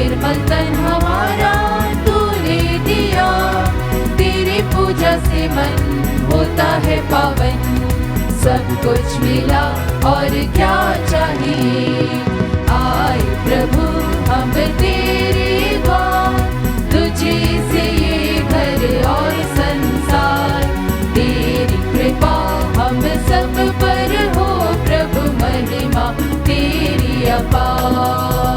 निर्मल तन हमारा तूने दिया, तेरी पूजा से मन होता है पावन। सब कुछ मिला और क्या चाहिए, आए प्रभु हम तेरे द्वार। तुझे से ये घर और संसार, तेरी कृपा हम सब पर हो प्रभु, महिमा तेरी अपार।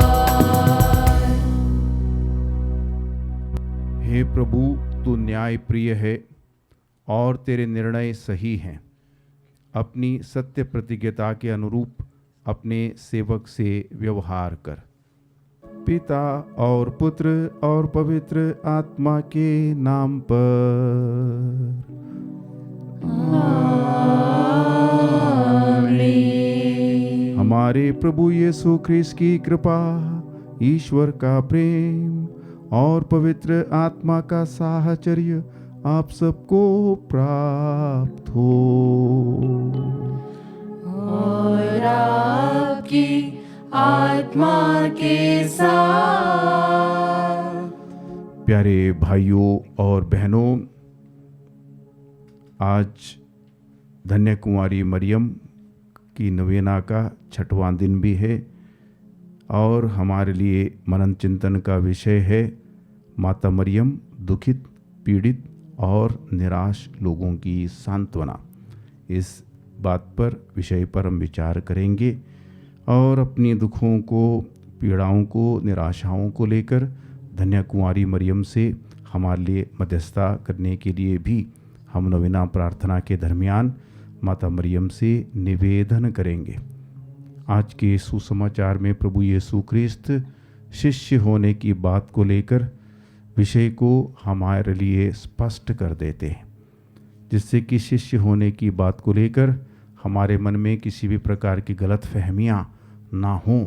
हे प्रभु, तू न्याय प्रिय है और तेरे निर्णय सही हैं। अपनी सत्य प्रतिज्ञता के अनुरूप अपने सेवक से व्यवहार कर। पिता और पुत्र और पवित्र आत्मा के नाम पर आमीन। हमारे प्रभु यीशु ख्रीस्त की कृपा, ईश्वर का प्रेम और पवित्र आत्मा का साहचर्य आप सबको प्राप्त हो। और आपकी आत्मा के साथ। प्यारे भाइयों और बहनों, आज धन्य कुंवारी मरियम की नवेना का 6वां दिन भी है और हमारे लिए मनन चिंतन का विषय है माता मरियम, दुखित, पीड़ित और निराश लोगों की सांत्वना। इस बात पर, विषय पर हम विचार करेंगे और अपनी दुखों को, पीड़ाओं को, निराशाओं को लेकर धन्य कुंवारी मरियम से हमारे लिए मध्यस्थता करने के लिए भी हम नवीना प्रार्थना के दरमियान माता मरियम से निवेदन करेंगे। आज के सुसमाचार में प्रभु यीशु ख्रीस्त शिष्य होने की बात को लेकर विषय को हमारे लिए स्पष्ट कर देते हैं, जिससे कि शिष्य होने की बात को लेकर हमारे मन में किसी भी प्रकार की गलत फहमियाँ ना हों।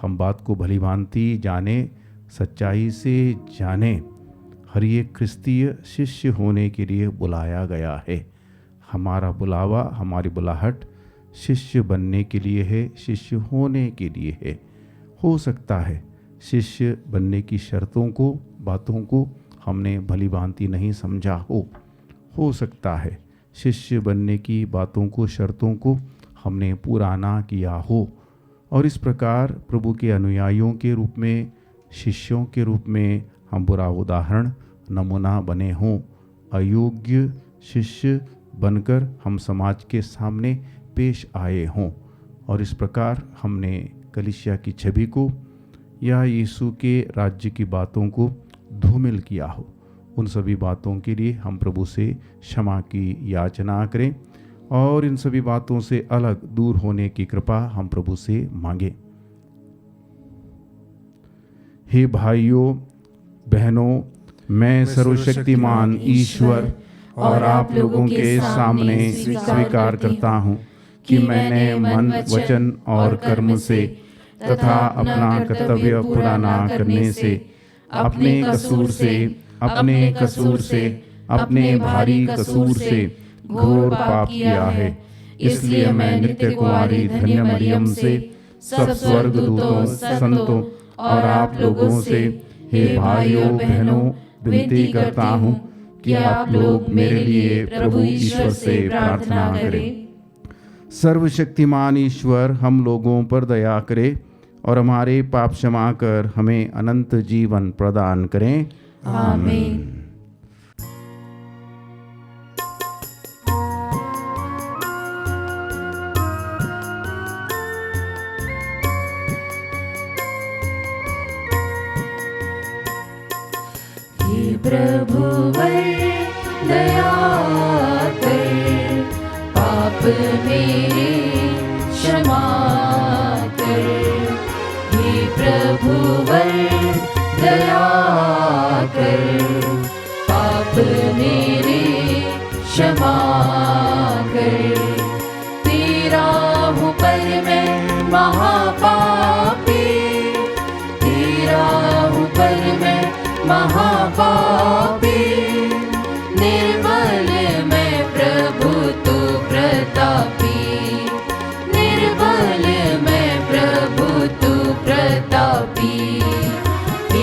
हम बात को भली भांति जाने, सच्चाई से जाने। हर एक क्रिस्तीय शिष्य होने के लिए बुलाया गया है। हमारा बुलावा, हमारी बुलाहट शिष्य बनने के लिए है, शिष्य होने के लिए है। हो सकता है शिष्य बनने की शर्तों को, बातों को हमने भली भांति नहीं समझा हो सकता है शिष्य बनने की बातों को, शर्तों को हमने पूरा ना किया हो, और इस प्रकार प्रभु के अनुयायियों के रूप में, शिष्यों के रूप में हम बुरा उदाहरण, नमूना बने हों। अयोग्य शिष्य बनकर हम समाज के सामने पेश आए हों, और इस प्रकार हमने कलीसिया की छवि को या यीशु के राज्य की बातों को धूमिल किया हो। उन सभी बातों के लिए हम प्रभु से क्षमा की याचना करें और इन सभी बातों से अलग दूर होने की कृपा हम प्रभु से मांगे। हे भाइयों बहनों, मैं सर्वशक्तिमान ईश्वर और आप लोगों के सामने स्वीकार करता हूँ कि मैंने मन, वचन और कर्म से तथा अपना कर्तव्य पूरा न करने से, अपने कसूर से, अपने भारी कसूर से घोर पाप किया है। इसलिए मैं नित्य कुंवारी धन्य मरियम से, सब स्वर्गदूतों, संतों और आप लोगों से, हे भाइयों बहनों, विनती करता हूँ कि आप लोग मेरे लिए प्रभु ईश्वर से प्रार्थना करें। सर्वशक्तिमान ईश्वर हम लोगों पर दया करे और हमारे पाप क्षमा कर हमें अनंत जीवन प्रदान करें। आमीन। प्रभु दया कर, पाप मेरे क्षमा कर। हे प्रभु दया कर, पाप मेरे क्षमा कर। तेरा हूँ पर मैं महापापी, तेरा हूँ पर मैं महापापी। निर्बल मैं प्रभु तू प्रतापी, निर्बल मैं प्रभु तू प्रतापी। हे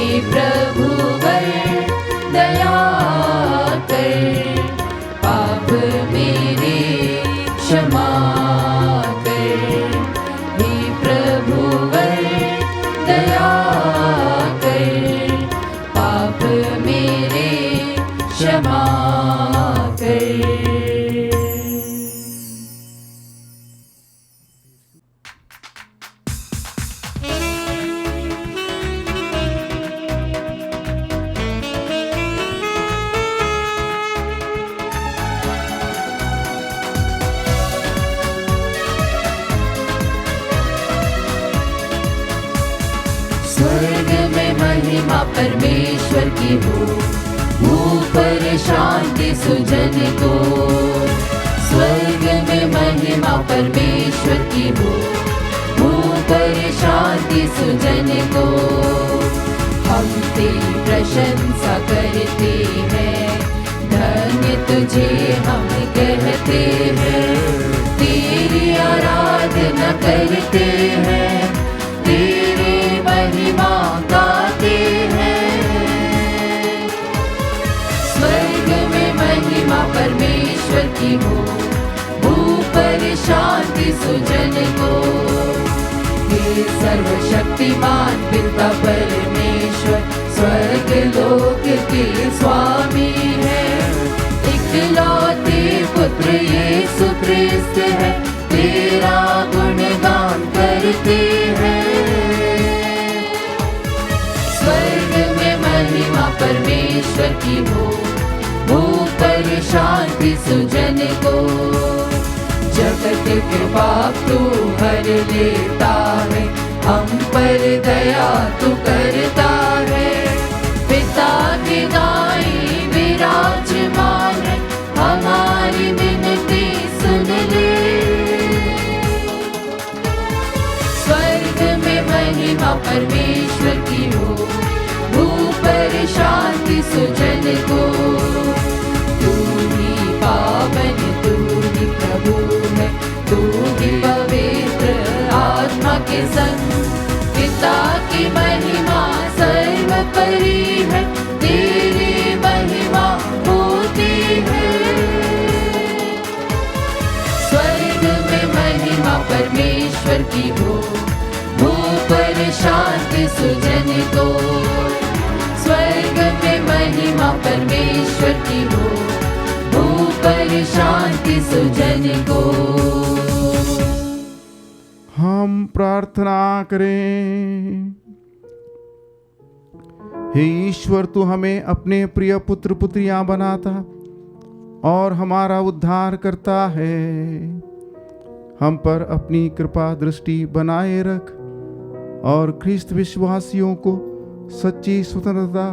महिमा परमेश्वर की हो, ऊपर शांति सुजन को। स्वर्ग में महिमा परमेश्वर की हो, ऊपर शांति सुजन को। हम तेरी प्रशंसा करते हैं, धन्य तुझे हम कहते हैं। तेरी आराधना करते हैं, तेरी महिमा गाते हैं। स्वर्ग में महिमा परमेश्वर की हो, ऊपर शांति सुजन को। हे सर्वशक्तिमान पिता परमेश्वर, स्वर्ग लोक के स्वामी है। इकलौते पुत्र यीशु ख्रिस्त है, तेरा गुणगान करते हैं। स्वर्ग में महिमा परमेश्वर की हो, ऊपर शांति सुजन को। जगत के पाप तू हर लेता है, हम पर दया तू करता है। पिता की दाई विराजमान है, हमारी विनती सुन ले। स्वर्ग में महिमा परमेश्वर की हो, ऊपर शांति सुजन को। तू ही पावन, तू ही प्रभु है, तू ही पवित्र आत्मा के संग। पिता की महिमा सर्वोपरि है, तेरी महिमा होती है। स्वर्ग में महिमा परमेश्वर की हो, ऊपर शांति सुजन को। स्वर्ग में महिमा परमेश्वर की हो, ऊपर शांति सुजन को। हम प्रार्थना करें। हे ईश्वर, तू हमें अपने प्रिय पुत्र पुत्रियां बनाता और हमारा उद्धार करता है। हम पर अपनी कृपा दृष्टि बनाए रख और ख्रिस्त विश्वासियों को सच्ची स्वतंत्रता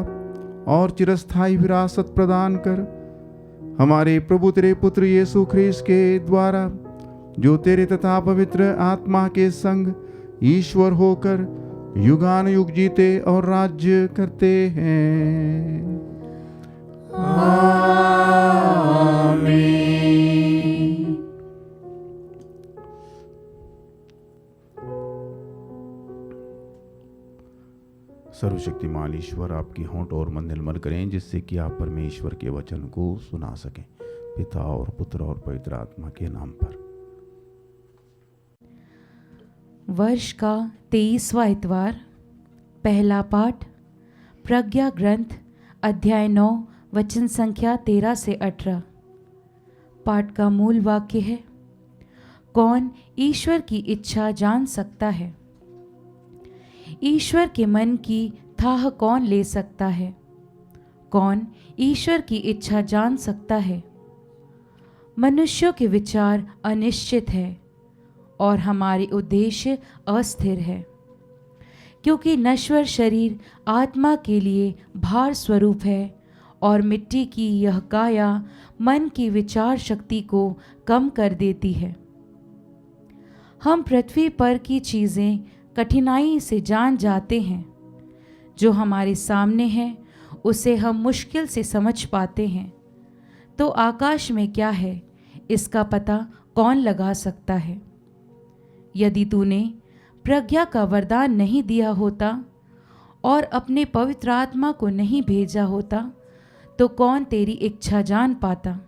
और चिरस्थायी विरासत प्रदान कर। हमारे प्रभु तेरे पुत्र यीशु ख्रिस्त के द्वारा, जो तेरे तथा पवित्र आत्मा के संग ईश्वर होकर युगान युग जीते और राज्य करते हैं। आमीन। सर्वशक्तिमान ईश्वर आपकी होंठ और मन निर्मल करें, जिससे कि आप परमेश्वर के वचन को सुना सकें। पिता और पुत्र और पवित्र आत्मा के नाम पर। वर्ष का 23वां इतवार। पहला पाठ प्रज्ञा ग्रंथ अध्याय 9 वचन संख्या 13 से 18। पाठ का मूल वाक्य है, कौन ईश्वर की इच्छा जान सकता है? ईश्वर के मन की थाह कौन ले सकता है? कौन ईश्वर की इच्छा जान सकता है? मनुष्यों के विचार अनिश्चित है और हमारे उद्देश्य अस्थिर है, क्योंकि नश्वर शरीर आत्मा के लिए भार स्वरूप है और मिट्टी की यह काया मन की विचार शक्ति को कम कर देती है। हम पृथ्वी पर की चीज़ें कठिनाई से जान जाते हैं, जो हमारे सामने है उसे हम मुश्किल से समझ पाते हैं। तो आकाश में क्या है, इसका पता कौन लगा सकता है? यदि तूने प्रज्ञा का वरदान नहीं दिया होता और अपने पवित्र आत्मा को नहीं भेजा होता, तो कौन तेरी इच्छा जान पाता?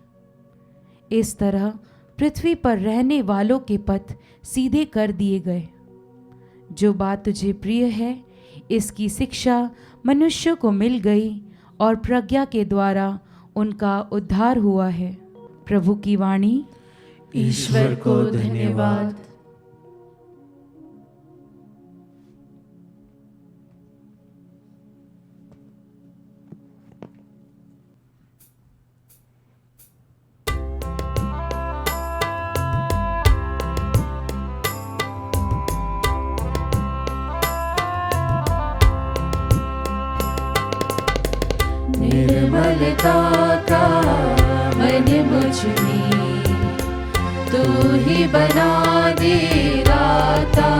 इस तरह पृथ्वी पर रहने वालों के पथ सीधे कर दिए गए। जो बात तुझे प्रिय है, इसकी शिक्षा मनुष्य को मिल गई और प्रज्ञा के द्वारा उनका उद्धार हुआ है। प्रभु की वाणी। ईश्वर को धन्यवाद। निर्मलता का मन मुझ में तू ही बना दे दाता।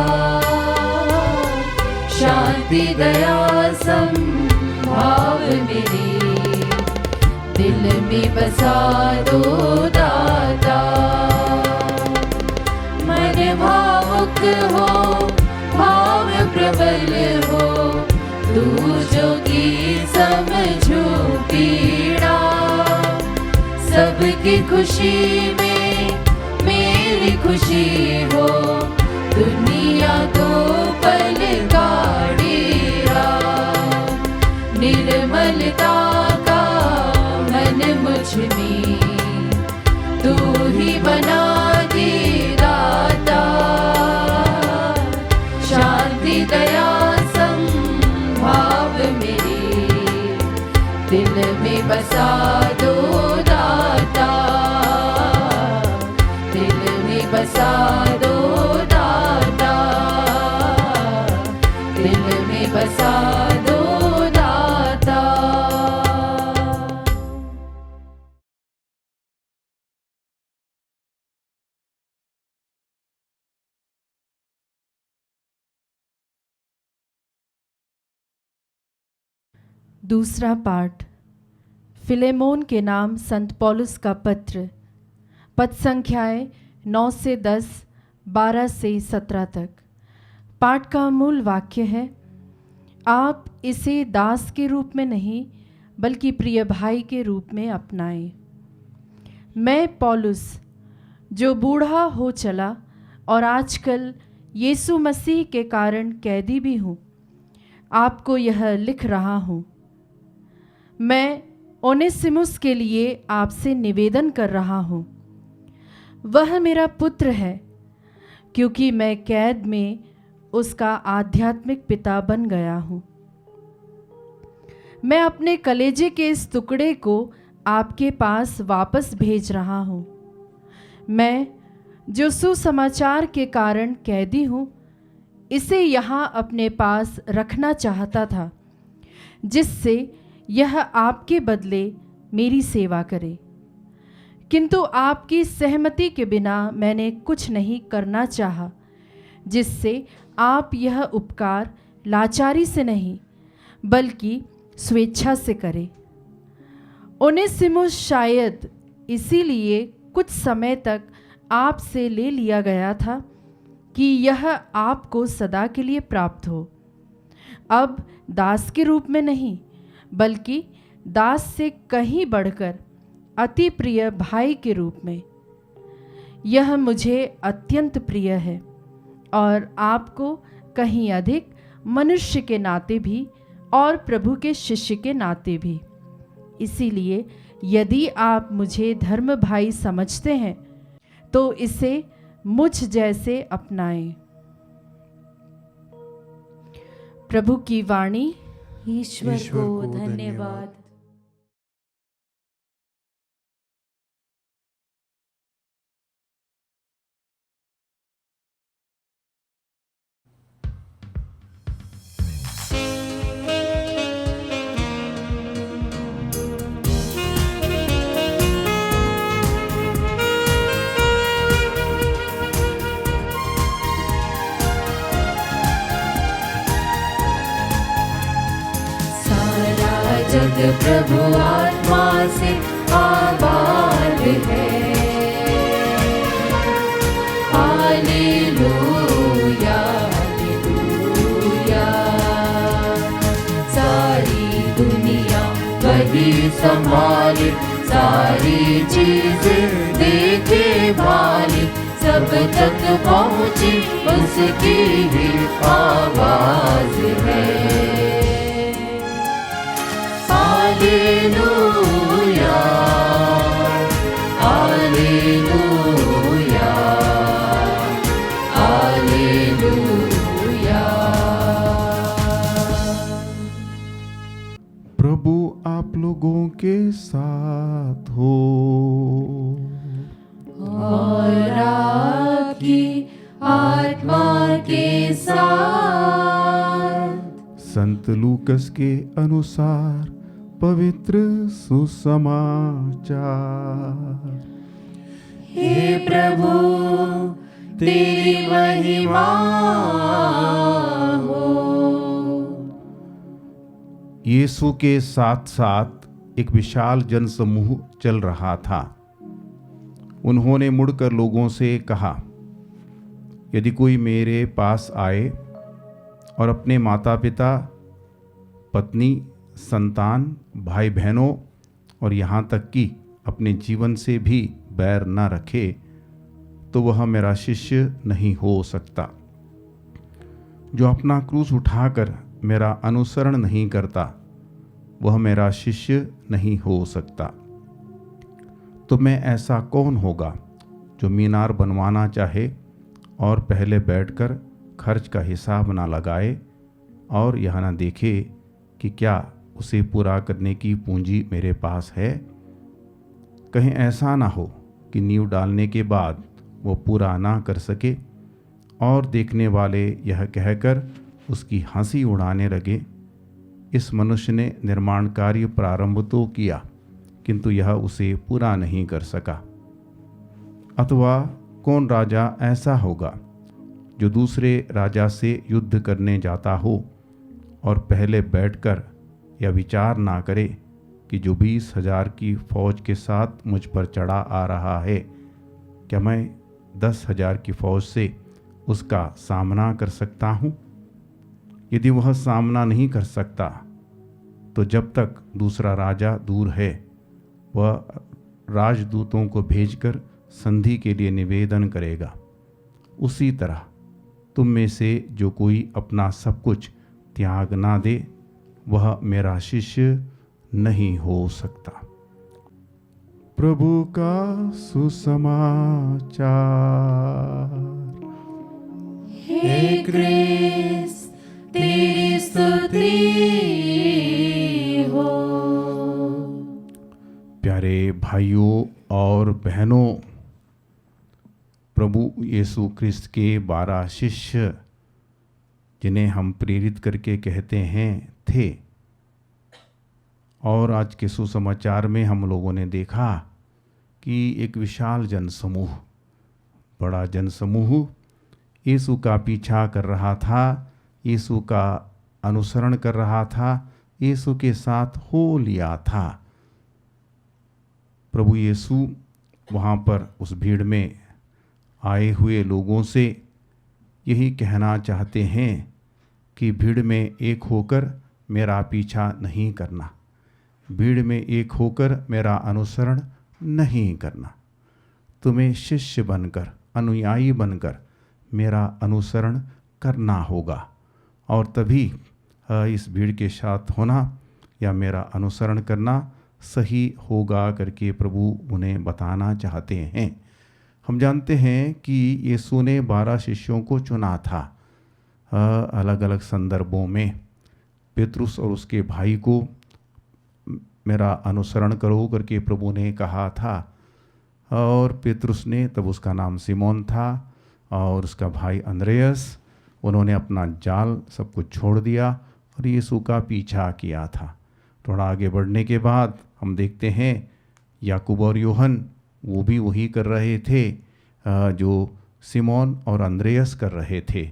शांति दया संभाव मेरे दिल में बसा दो दाता। मन भावुक हो भाव प्रबल हो तू जोगी समझो पीड़ा। सबकी खुशी में मेरी खुशी हो दुनिया तो पल का डेरा। निर्मलता का मन मुझ में तू ही बना दे दाता। शांति दया संभाव मेरे दिल में बसा दो दाता। दिल में बसा दो दाता। दिल में बसा दो दाता। दूसरा पाठ फिलेमोन के नाम संत पौलुस का पत्र, पद संख्याएं 9 से 10, 12 से 17 तक। पाठ का मूल वाक्य है, आप इसे दास के रूप में नहीं बल्कि प्रिय भाई के रूप में अपनाएं। मैं पौलुस जो बूढ़ा हो चला और आजकल यीशु मसीह के कारण कैदी भी हूँ, आपको यह लिख रहा हूँ। मैं ओनेसिमुस के लिए आपसे निवेदन कर रहा हूँ। वह मेरा पुत्र है क्योंकि मैं कैद में उसका आध्यात्मिक पिता बन गया हूँ। मैं अपने कलेजे के इस टुकड़े को आपके पास वापस भेज रहा हूँ। मैं जो सुसमाचार के कारण कैदी हूँ, इसे यहाँ अपने पास रखना चाहता था, जिससे यह आपके बदले मेरी सेवा करे। किंतु आपकी सहमति के बिना मैंने कुछ नहीं करना चाहा, जिससे आप यह उपकार लाचारी से नहीं बल्कि स्वेच्छा से करें। ओनेसिमुस शायद इसीलिए कुछ समय तक आपसे ले लिया गया था कि यह आपको सदा के लिए प्राप्त हो। अब दास के रूप में नहीं बल्कि दास से कहीं बढ़कर अति प्रिय भाई के रूप में। यह मुझे अत्यंत प्रिय है और आपको कहीं अधिक मनुष्य के नाते भी और प्रभु के शिष्य के नाते भी। इसीलिए यदि आप मुझे धर्म भाई समझते हैं तो इसे मुझ जैसे अपनाएं। प्रभु की वाणी। ईश्वर को धन्यवाद। जग प्रभु आत्मा से आबाद है। Hallelujah hallelujah. सारी दुनिया वही संभाले, सारी चीजें देखे भाले, सब तक पहुँची उसकी ही आवाज है। Hallelujah hallelujah hallelujah. प्रभु आप लोगों के साथ हो और आपकी आत्मा के साथ। संत लूकस के अनुसार पवित्र सुसमाचार। हे प्रभु तेरी महिमा हो। यीशु के साथ साथ एक विशाल जनसमूह चल रहा था। उन्होंने मुड़कर लोगों से कहा, यदि कोई मेरे पास आए और अपने माता पिता, पत्नी, संतान, भाई बहनों और यहाँ तक कि अपने जीवन से भी बैर न रखे, तो वह मेरा शिष्य नहीं हो सकता। जो अपना क्रूस उठाकर मेरा अनुसरण नहीं करता, वह मेरा शिष्य नहीं हो सकता। तो मैं ऐसा कौन होगा जो मीनार बनवाना चाहे और पहले बैठकर खर्च का हिसाब ना लगाए और यह ना देखे कि क्या उसे पूरा करने की पूंजी मेरे पास है। कहीं ऐसा ना हो कि नींव डालने के बाद वो पूरा ना कर सके और देखने वाले यह कहकर उसकी हंसी उड़ाने लगे, इस मनुष्य ने निर्माण कार्य प्रारंभ तो किया किंतु यह उसे पूरा नहीं कर सका। अथवा कौन राजा ऐसा होगा जो दूसरे राजा से युद्ध करने जाता हो और पहले बैठकर यह विचार ना करे कि जो 20,000 की फौज के साथ मुझ पर चढ़ा आ रहा है, क्या मैं 10,000 की फौज से उसका सामना कर सकता हूँ? यदि वह सामना नहीं कर सकता तो जब तक दूसरा राजा दूर है, वह राजदूतों को भेजकर संधि के लिए निवेदन करेगा। उसी तरह तुम में से जो कोई अपना सब कुछ त्याग ना दे, वह मेरा शिष्य नहीं हो सकता। प्रभु का सुसमाचार। हे क्रिस्त तेरी स्तुति हो। प्यारे भाइयों और बहनों, प्रभु यीशु क्रिस्त के 12 शिष्य, जिन्हें हम प्रेरित करके कहते हैं, थे। और आज के सुसमाचार में हम लोगों ने देखा कि एक विशाल जनसमूह, बड़ा जनसमूह यीशु का पीछा कर रहा था, यीशु का अनुसरण कर रहा था, यीशु के साथ हो लिया था। प्रभु यीशु वहाँ पर उस भीड़ में आए हुए लोगों से यही कहना चाहते हैं कि भीड़ में एक होकर मेरा पीछा नहीं करना, भीड़ में एक होकर मेरा अनुसरण नहीं करना। तुम्हें शिष्य बनकर, अनुयायी बनकर मेरा अनुसरण करना होगा और तभी इस भीड़ के साथ होना या मेरा अनुसरण करना सही होगा करके प्रभु उन्हें बताना चाहते हैं। हम जानते हैं कि यीशु ने 12 शिष्यों को चुना था अलग अलग संदर्भों में। पेतरुस और उसके भाई को मेरा अनुसरण करो करके प्रभु ने कहा था, और पेतरुस ने, तब उसका नाम सिमोन था, और उसका भाई अंद्रेयस, उन्होंने अपना जाल सब कुछ छोड़ दिया और यीशु का पीछा किया था। थोड़ा आगे बढ़ने के बाद हम देखते हैं याकूब और यूहन, वो भी वही कर रहे थे जो सिमोन और अंद्रेयस कर रहे थे।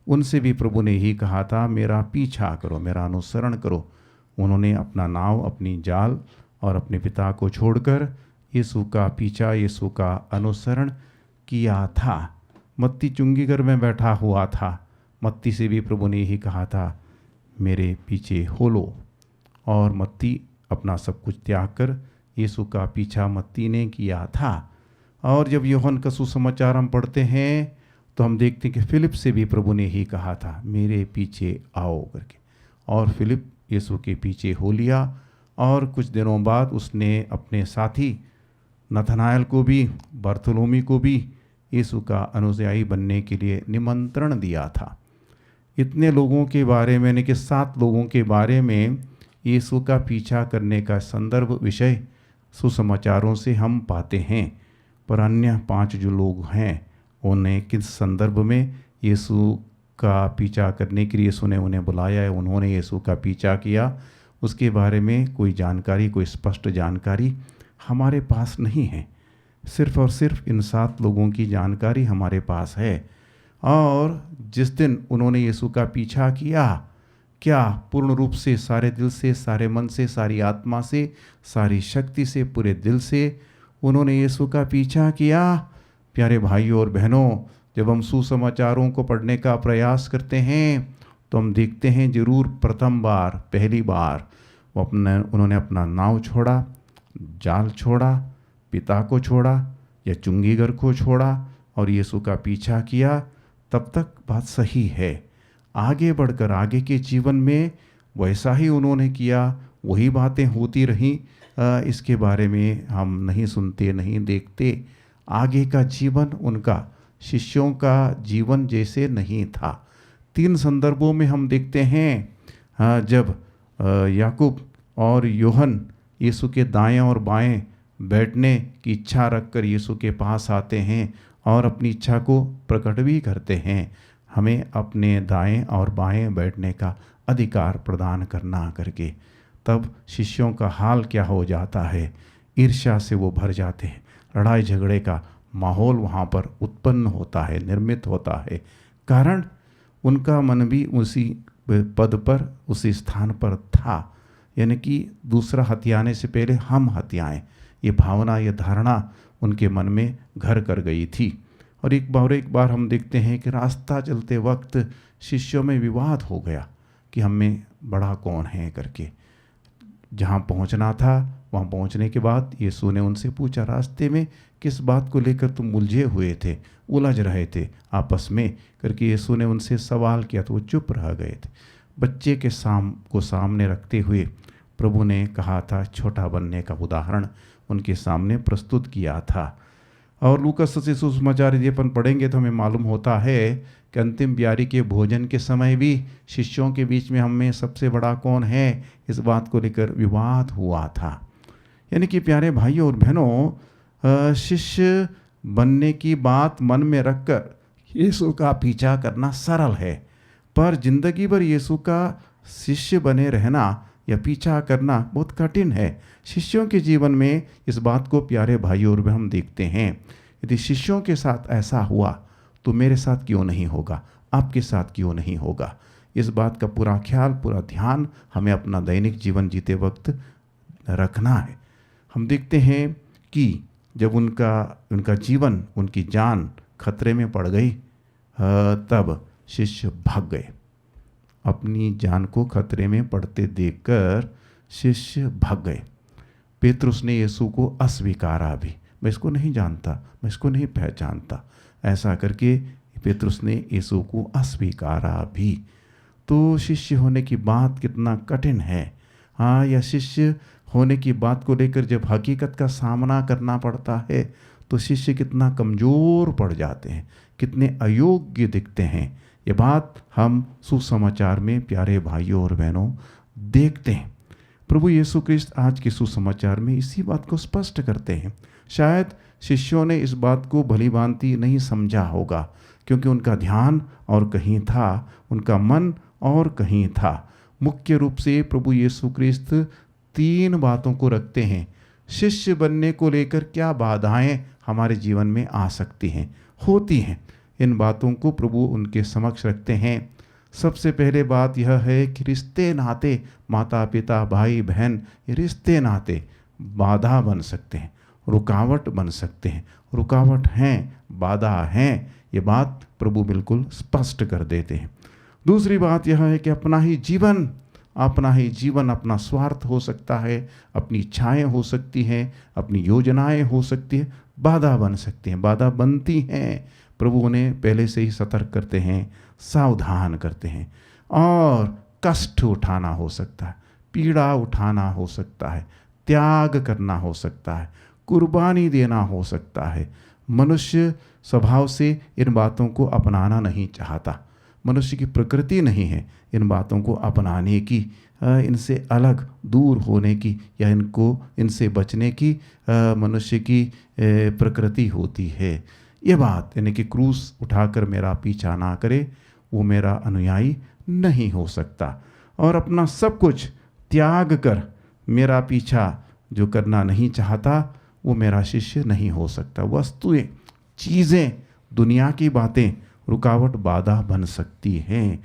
उनसे भी प्रभु ने ही कहा था, मेरा पीछा करो, मेरा अनुसरण करो। उन्होंने अपना नाव, अपनी जाल और अपने पिता को छोड़कर यीशु का पीछा, यीशु का अनुसरण किया था। मत्ती चुंगी घर में बैठा हुआ था। मत्ती से भी प्रभु ने यही कहा था, मेरे पीछे हो लो। और मत्ती अपना सब कुछ त्याग कर यीशु का पीछा मत्ती ने किया था। और जब यूहन्ना का सुसमाचार हम पढ़ते हैं तो हम देखते हैं कि फिलिप से भी प्रभु ने ही कहा था, मेरे पीछे आओ करके। और फिलिप यीशु के पीछे हो लिया। और कुछ दिनों बाद उसने अपने साथी नथनाएल को भी, बर्थोलोमी को भी यीशु का अनुयायी बनने के लिए निमंत्रण दिया था। इतने लोगों के बारे में, यानी कि 7 लोगों के बारे में यीशु का पीछा करने का संदर्भ विषय सुसमाचारों से हम पाते हैं। पर अन्य 5 जो लोग हैं, उन्हें किस संदर्भ में यीशु का पीछा करने के लिए यीशु ने उन्हें बुलाया है, उन्होंने यीशु का पीछा किया, उसके बारे में कोई जानकारी, कोई स्पष्ट जानकारी हमारे पास नहीं है। सिर्फ और सिर्फ इन 7 लोगों की जानकारी हमारे पास है। और जिस दिन उन्होंने यीशु का पीछा किया, क्या पूर्ण रूप से, सारे दिल से, सारे मन से, सारी आत्मा से, सारी शक्ति से, पूरे दिल से उन्होंने यीशु का पीछा किया। प्यारे भाइयों और बहनों, जब हम सुसमाचारों को पढ़ने का प्रयास करते हैं तो हम देखते हैं जरूर प्रथम बार, पहली बार उन्होंने अपना नाव छोड़ा, जाल छोड़ा, पिता को छोड़ा या चुंगीगर को छोड़ा और यीशु का पीछा किया। तब तक बात सही है। आगे बढ़कर आगे के जीवन में वैसा ही उन्होंने किया, वही बातें होती रहीं। इसके बारे में हम नहीं सुनते, नहीं देखते। आगे का जीवन उनका शिष्यों का जीवन जैसे नहीं था। 3 संदर्भों में हम देखते हैं जब याकूब और योहन यीशु के दाएं और बाएं बैठने की इच्छा रखकर यीशु के पास आते हैं और अपनी इच्छा को प्रकट भी करते हैं, हमें अपने दाएं और बाएं बैठने का अधिकार प्रदान करना करके। तब शिष्यों का हाल क्या हो जाता है? ईर्ष्या से वो भर जाते हैं। लड़ाई झगड़े का माहौल वहाँ पर उत्पन्न होता है, निर्मित होता है। कारण उनका मन भी उसी पद पर, उसी स्थान पर था, यानी कि दूसरा हथियाने से पहले हम हथियाएं। ये भावना, ये धारणा उनके मन में घर कर गई थी। और एक बार हम देखते हैं कि रास्ता चलते वक्त शिष्यों में विवाद हो गया कि हम में बड़ा कौन है करके। जहाँ पहुँचना था वहाँ पहुँचने के बाद यीशु ने उनसे पूछा, रास्ते में किस बात को लेकर तुम उलझे हुए थे, उलझ रहे थे आपस में करके यीशु ने उनसे सवाल किया तो वो चुप रह गए थे। बच्चे के सामने रखते हुए प्रभु ने कहा था, छोटा बनने का उदाहरण उनके सामने प्रस्तुत किया था। और लूका सुसमाचार यदि अपन पढ़ेंगे तो हमें मालूम होता है कि अंतिम प्यारी के भोजन के समय भी शिष्यों के बीच में हम में सबसे बड़ा कौन है, इस बात को लेकर विवाद हुआ था। यानी कि प्यारे भाइयों और बहनों, शिष्य बनने की बात मन में रखकर यीशु का पीछा करना सरल है, पर जिंदगी भर यीशु का शिष्य बने रहना या पीछा करना बहुत कठिन है। शिष्यों के जीवन में इस बात को प्यारे भाइयों और बहनों हम देखते हैं। यदि शिष्यों के साथ ऐसा हुआ तो मेरे साथ क्यों नहीं होगा, आपके साथ क्यों नहीं होगा? इस बात का पूरा ख्याल, पूरा ध्यान हमें अपना दैनिक जीवन जीते वक्त रखना है। हम देखते हैं कि जब उनका जीवन, उनकी जान खतरे में पड़ गई, तब शिष्य भाग गए। अपनी जान को खतरे में पड़ते देखकर शिष्य भाग गए। पेतरुस ने यीशु को अस्वीकारा भी, मैं इसको नहीं जानता, मैं इसको नहीं पहचानता, ऐसा करके पेतरुस ने यीशु को अस्वीकारा भी। तो शिष्य होने की बात कितना कठिन है। हाँ, या शिष्य होने की बात को लेकर जब हकीकत का सामना करना पड़ता है तो शिष्य कितना कमज़ोर पड़ जाते हैं, कितने अयोग्य दिखते हैं। ये बात हम सुसमाचार में प्यारे भाइयों और बहनों देखते हैं। प्रभु यीशु क्रिस्त आज के सुसमाचार में इसी बात को स्पष्ट करते हैं। शायद शिष्यों ने इस बात को भली भांति नहीं समझा होगा, क्योंकि उनका ध्यान और कहीं था, उनका मन और कहीं था। मुख्य रूप से प्रभु यीशु क्रिस्त 3 बातों को रखते हैं। शिष्य बनने को लेकर क्या बाधाएं हमारे जीवन में आ सकती हैं, होती हैं, इन बातों को प्रभु उनके समक्ष रखते हैं। सबसे पहले बात यह है कि रिश्ते नाते, माता पिता, भाई बहन, ये रिश्ते नाते बाधा बन सकते हैं, रुकावट बन सकते हैं। रुकावट हैं, बाधा हैं, ये बात प्रभु बिल्कुल स्पष्ट कर देते हैं। दूसरी बात यह है कि अपना ही जीवन, अपना स्वार्थ हो सकता है, अपनी इच्छाएं हो सकती हैं, अपनी योजनाएं हो सकती हैं, बाधा बन सकती हैं, बाधा बनती हैं। प्रभु उन्हें पहले से ही सतर्क करते हैं, सावधान करते हैं। और कष्ट उठाना हो सकता है, पीड़ा उठाना हो सकता है, त्याग करना हो सकता है, कुर्बानी देना हो सकता है। मनुष्य स्वभाव से इन बातों को अपनाना नहीं चाहता, मनुष्य की प्रकृति नहीं है इन बातों को अपनाने की, इनसे अलग दूर होने की या इनसे बचने की मनुष्य की प्रकृति होती है। ये बात यानी कि क्रूस उठाकर मेरा पीछा ना करे, वो मेरा अनुयायी नहीं हो सकता। और अपना सब कुछ त्याग कर मेरा पीछा जो करना नहीं चाहता वो मेरा शिष्य नहीं हो सकता। वस्तुएं, चीज़ें, दुनिया की बातें रुकावट, बाधा बन सकती हैं।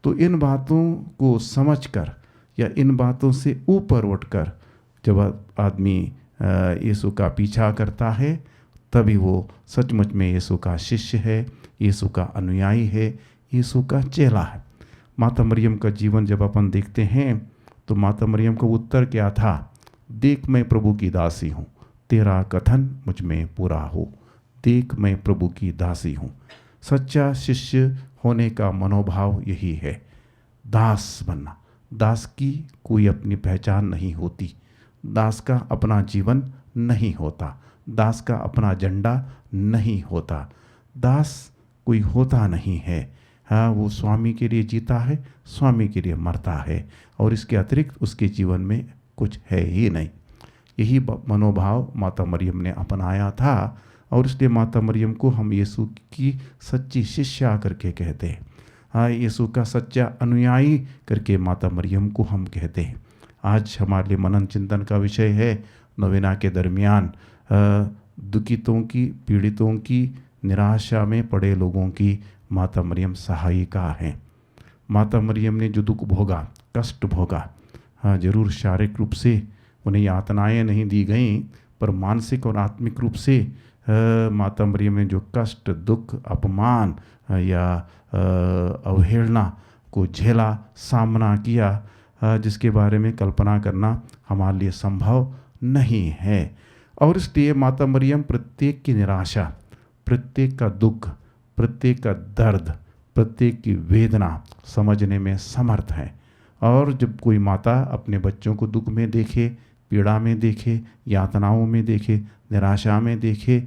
तो इन बातों को समझकर या इन बातों से ऊपर उठकर जब आदमी यीशु का पीछा करता है, तभी वो सचमुच में यीशु का शिष्य है, यीशु का अनुयायी है, यीशु का चेला है। माता मरियम का जीवन जब अपन देखते हैं तो माता मरियम का उत्तर क्या था? देख मैं प्रभु की दासी हूँ, तेरा कथन मुझ में पूरा हो। देख मैं प्रभु की दासी हूँ। सच्चा शिष्य होने का मनोभाव यही है, दास बनना। दास की कोई अपनी पहचान नहीं होती, दास का अपना जीवन नहीं होता, दास का अपना झंडा नहीं होता, दास कोई होता नहीं है। हाँ, वो स्वामी के लिए जीता है, स्वामी के लिए मरता है, और इसके अतिरिक्त उसके जीवन में कुछ है ही नहीं। यही मनोभाव माता मरियम ने अपनाया था, और इसलिए माता मरियम को हम यीशु की सच्ची शिष्या करके कहते हैं। हाँ, यीशु का सच्चा अनुयायी करके माता मरियम को हम कहते हैं। आज हमारे लिए मनन चिंतन का विषय है नवेना के दरमियान दुखितों की, पीड़ितों की, निराशा में पड़े लोगों की माता मरियम सहायिका हैं। माता मरियम ने जो दुख भोगा, कष्ट भोगा, हाँ जरूर शारीरिक रूप से उन्हें यातनाएं नहीं दी गईं, पर मानसिक और आत्मिक रूप से माता मरियम ने जो कष्ट, दुख, अपमान या अवहेलना को झेला, सामना किया, जिसके बारे में कल्पना करना हमारे लिए संभव नहीं है। और इसलिए माता मरियम प्रत्येक की निराशा, प्रत्येक का दुख, प्रत्येक का दर्द, प्रत्येक की वेदना समझने में समर्थ है। और जब कोई माता अपने बच्चों को दुख में देखे, पीड़ा में देखे, यातनाओं में देखे, निराशा में देखे,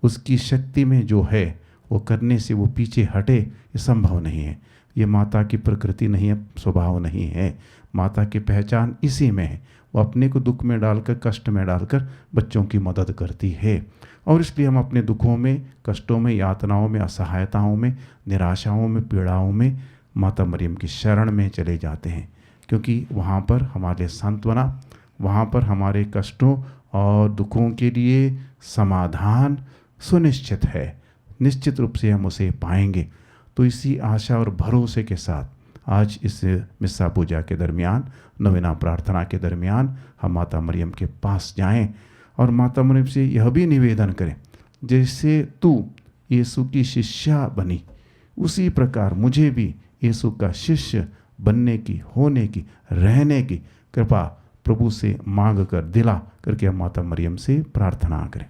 उसकी शक्ति में जो है वो करने से वो पीछे हटे, ये संभव नहीं है। ये माता की प्रकृति नहीं है, स्वभाव नहीं है। माता की पहचान इसी में है, वो अपने को दुख में डालकर, कष्ट में डालकर बच्चों की मदद करती है। और इसलिए हम अपने दुखों में, कष्टों में, यातनाओं में, असहायताओं में, निराशाओं में, पीड़ाओं में माता मरियम की शरण में चले जाते हैं, क्योंकि वहाँ पर हमारे सांत्वना, वहाँ पर हमारे कष्टों और दुखों के लिए समाधान सुनिश्चित है। निश्चित रूप से हम उसे पाएंगे। तो इसी आशा और भरोसे के साथ आज इस मिस्सा पूजा के दरमियान, नवेना प्रार्थना के दरमियान हम माता मरियम के पास जाएं और माता मरियम से यह भी निवेदन करें, जैसे तू यीशु की शिष्या बनी, उसी प्रकार मुझे भी यीशु का शिष्य बनने की, होने की, रहने की कृपा प्रभु से मांग कर, दिला करके हम माता मरियम से प्रार्थना करें।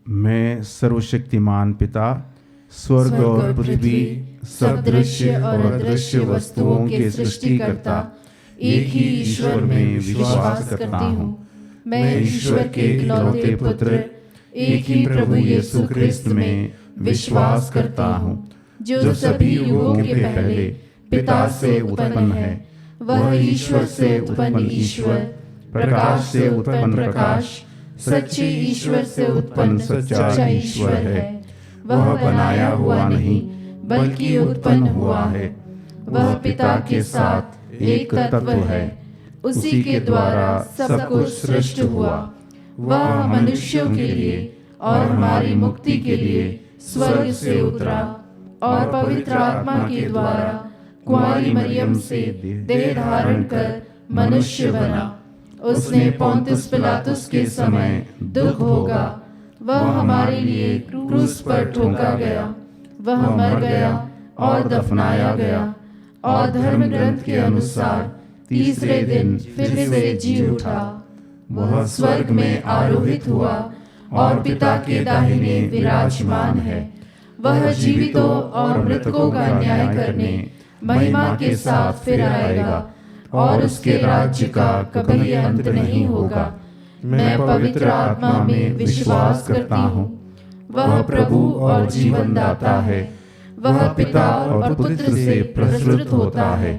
मैं सर्वशक्तिमान पिता, स्वर्ग और पृथ्वी, सब दृश्य और अदृश्य वस्तुओं के सृष्टिकर्ता एक ही ईश्वर में विश्वास करता हूँ। मैं ईश्वर के इकलौते पुत्र, एक ही प्रभु यीशु ख्रिस्त में विश्वास करता हूँ, जो सभी युगों के पहले पिता से उत्पन्न है। वह ईश्वर से उत्पन्न ईश्वर, प्रकाश से उत्पन्न प्रकाश, सच्चे ईश्वर से उत्पन्न सच्चा ईश्वर है। वह बनाया हुआ नहीं, बल्कि उत्पन्न हुआ है। वह पिता के साथ एक तत्व है। उसी के द्वारा सब कुछ सृष्टि हुआ। वह मनुष्यों के लिए और हमारी मुक्ति के लिए स्वर्ग से उतरा और पवित्र आत्मा के द्वारा कुंवारी मरियम से देह धारण कर मनुष्य बना। उसने पोंतुस पिलातुस के समय दुख भोगा। वह हमारे लिए क्रूस पर ठोका गया। वह मर गया और दफनाया गया और धर्म ग्रंथ के अनुसार तीसरे दिन फिर से जी उठा। वह स्वर्ग में आरोहित हुआ और पिता के दाहिने विराजमान है। वह जीवितों और मृतकों का न्याय करने महिमा के साथ फिर आएगा और उसके राज्य का कभी अंत नहीं होगा। मैं पवित्र आत्मा में विश्वास करता हूँ। वह प्रभु और जीवन दाता है। वह पिता और पुत्र से प्रस्तुत होता है।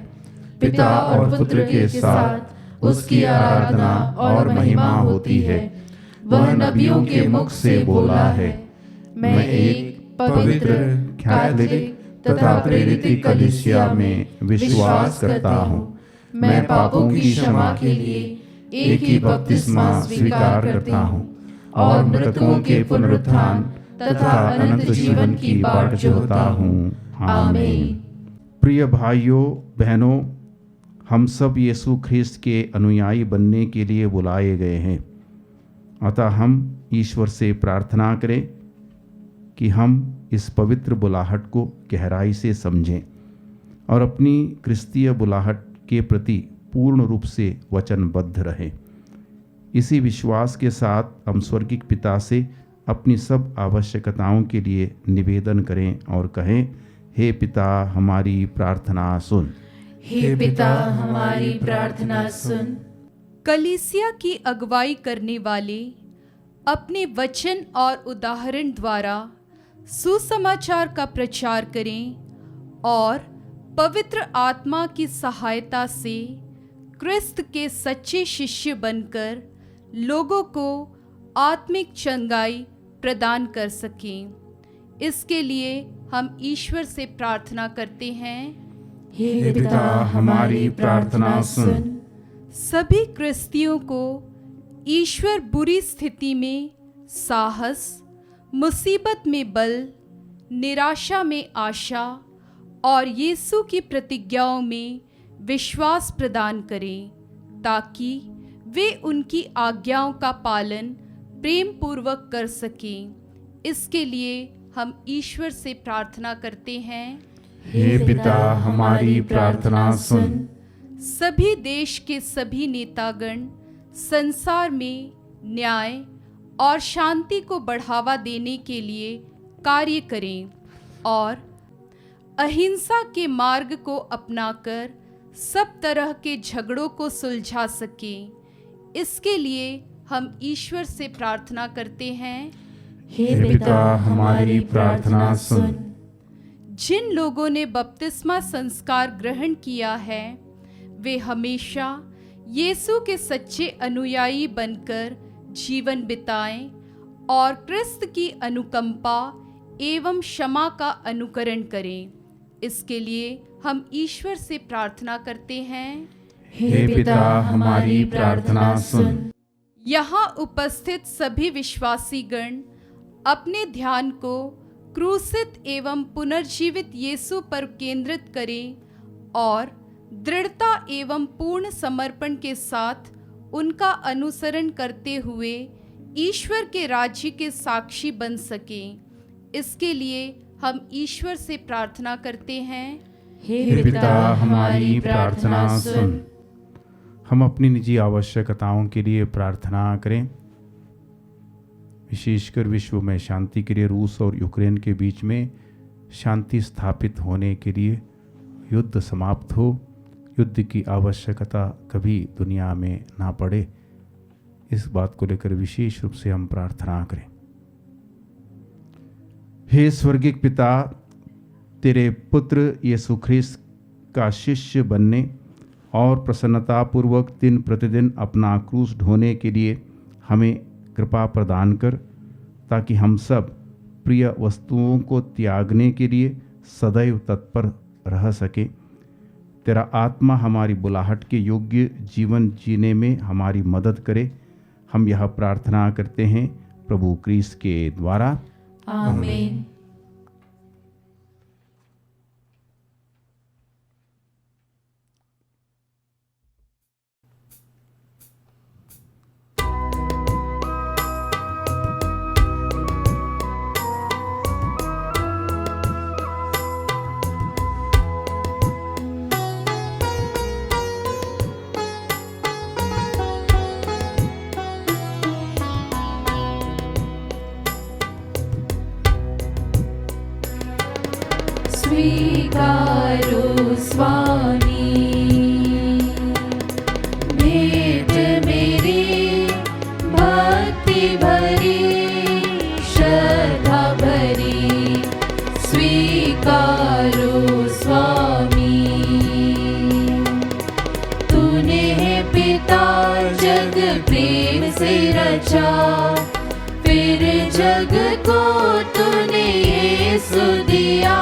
पिता और पुत्र के साथ उसकी आराधना और महिमा होती है। वह नबियों के मुख से बोला है, मैं एक पवित्र, कैथोलिक तथा प्रेरित कलीसिया में विश्वास करता हूँ। मैं पापों की क्षमा के लिए एक ही बपतिस्मा स्वीकार करता हूँ और मृतकों के पुनरुत्थान तथा अनंत जीवन की बाट जोहता हूँ। आमीन। प्रिय भाइयों बहनों, हम सब यीशु ख्रिस्त के अनुयायी बनने के लिए बुलाए गए हैं। अतः हम ईश्वर से प्रार्थना करें कि हम इस पवित्र बुलाहट को गहराई से समझें और अपनी क्रिस्तीय बुलाहट के प्रति पूर्ण रूप से वचनबद्ध रहें। इसी विश्वास के साथ हम स्वर्गिक पिता से अपनी सब आवश्यकताओं के लिए निवेदन करें और कहें, हे पिता हमारी प्रार्थना सुन। हे पिता हमारी प्रार्थना सुन। कलीसिया की अगुवाई करने वाले अपने वचन और उदाहरण द्वारा सुसमाचार का प्रचार करें और पवित्र आत्मा की सहायता से क्रिस्त के सच्चे शिष्य बनकर लोगों को आत्मिक चंगाई प्रदान कर सकें। इसके लिए हम ईश्वर से प्रार्थना करते हैं, हे पिता हमारी प्रार्थना सुन। सभी क्रिस्तियों को ईश्वर बुरी स्थिति में साहस, मुसीबत में बल, निराशा में आशा और यीशु की प्रतिज्ञाओं में विश्वास प्रदान करें, ताकि वे उनकी आज्ञाओं का पालन प्रेम पूर्वक कर सकें। इसके लिए हम ईश्वर से प्रार्थना करते हैं, हे पिता हमारी प्रार्थना सुन। सभी देश के सभी नेतागण संसार में न्याय और शांति को बढ़ावा देने के लिए कार्य करें और अहिंसा के मार्ग को अपनाकर सब तरह के झगड़ों को सुलझा सकें। इसके लिए हम ईश्वर से प्रार्थना करते हैं, हे पिता हमारी प्रार्थना सुन। जिन लोगों ने बपतिस्मा संस्कार ग्रहण किया है, वे हमेशा यीशु के सच्चे अनुयायी बनकर जीवन बिताएं और क्रिस्त की अनुकंपा एवं क्षमा का अनुकरण करें। इसके लिए हम ईश्वर से प्रार्थना करते हैं, हे पिता हमारी प्रार्थना सुन। यहाँ उपस्थित सभी विश्वासीगण अपने ध्यान को क्रूसित एवं पुनर्जीवित यीशु पर केंद्रित करें और दृढ़ता एवं पूर्ण समर्पण के साथ उनका अनुसरण करते हुए ईश्वर के राज्य के साक्षी बन सकें। इसके लिए हम ईश्वर से प्रार्थना करते हैं, हे पिता हमारी प्रार्थना सुन। हम अपनी निजी आवश्यकताओं के लिए प्रार्थना करें। विशेषकर विश्व में शांति के लिए रूस और यूक्रेन के बीच में शांति स्थापित होने के लिए युद्ध समाप्त हो, युद्ध की आवश्यकता कभी दुनिया में ना पड़े, इस बात को लेकर विशेष रूप से हम प्रार्थना करें। हे स्वर्गिक पिता, तेरे पुत्र यीशु ख्रिस्त का शिष्य बनने और प्रसन्नतापूर्वक दिन प्रतिदिन अपना क्रूस ढोने के लिए हमें कृपा प्रदान कर, ताकि हम सब प्रिय वस्तुओं को त्यागने के लिए सदैव तत्पर रह सके। तेरा आत्मा हमारी बुलाहट के योग्य जीवन जीने में हमारी मदद करे। हम यह प्रार्थना करते हैं प्रभु क्रिस्त के द्वारा, आमीन। स्वीकारो स्वामी भेंट मेरी भक्ति भरी श्रद्धा भरी स्वीकार बचा, फिर जग को तूने यीशु दिया,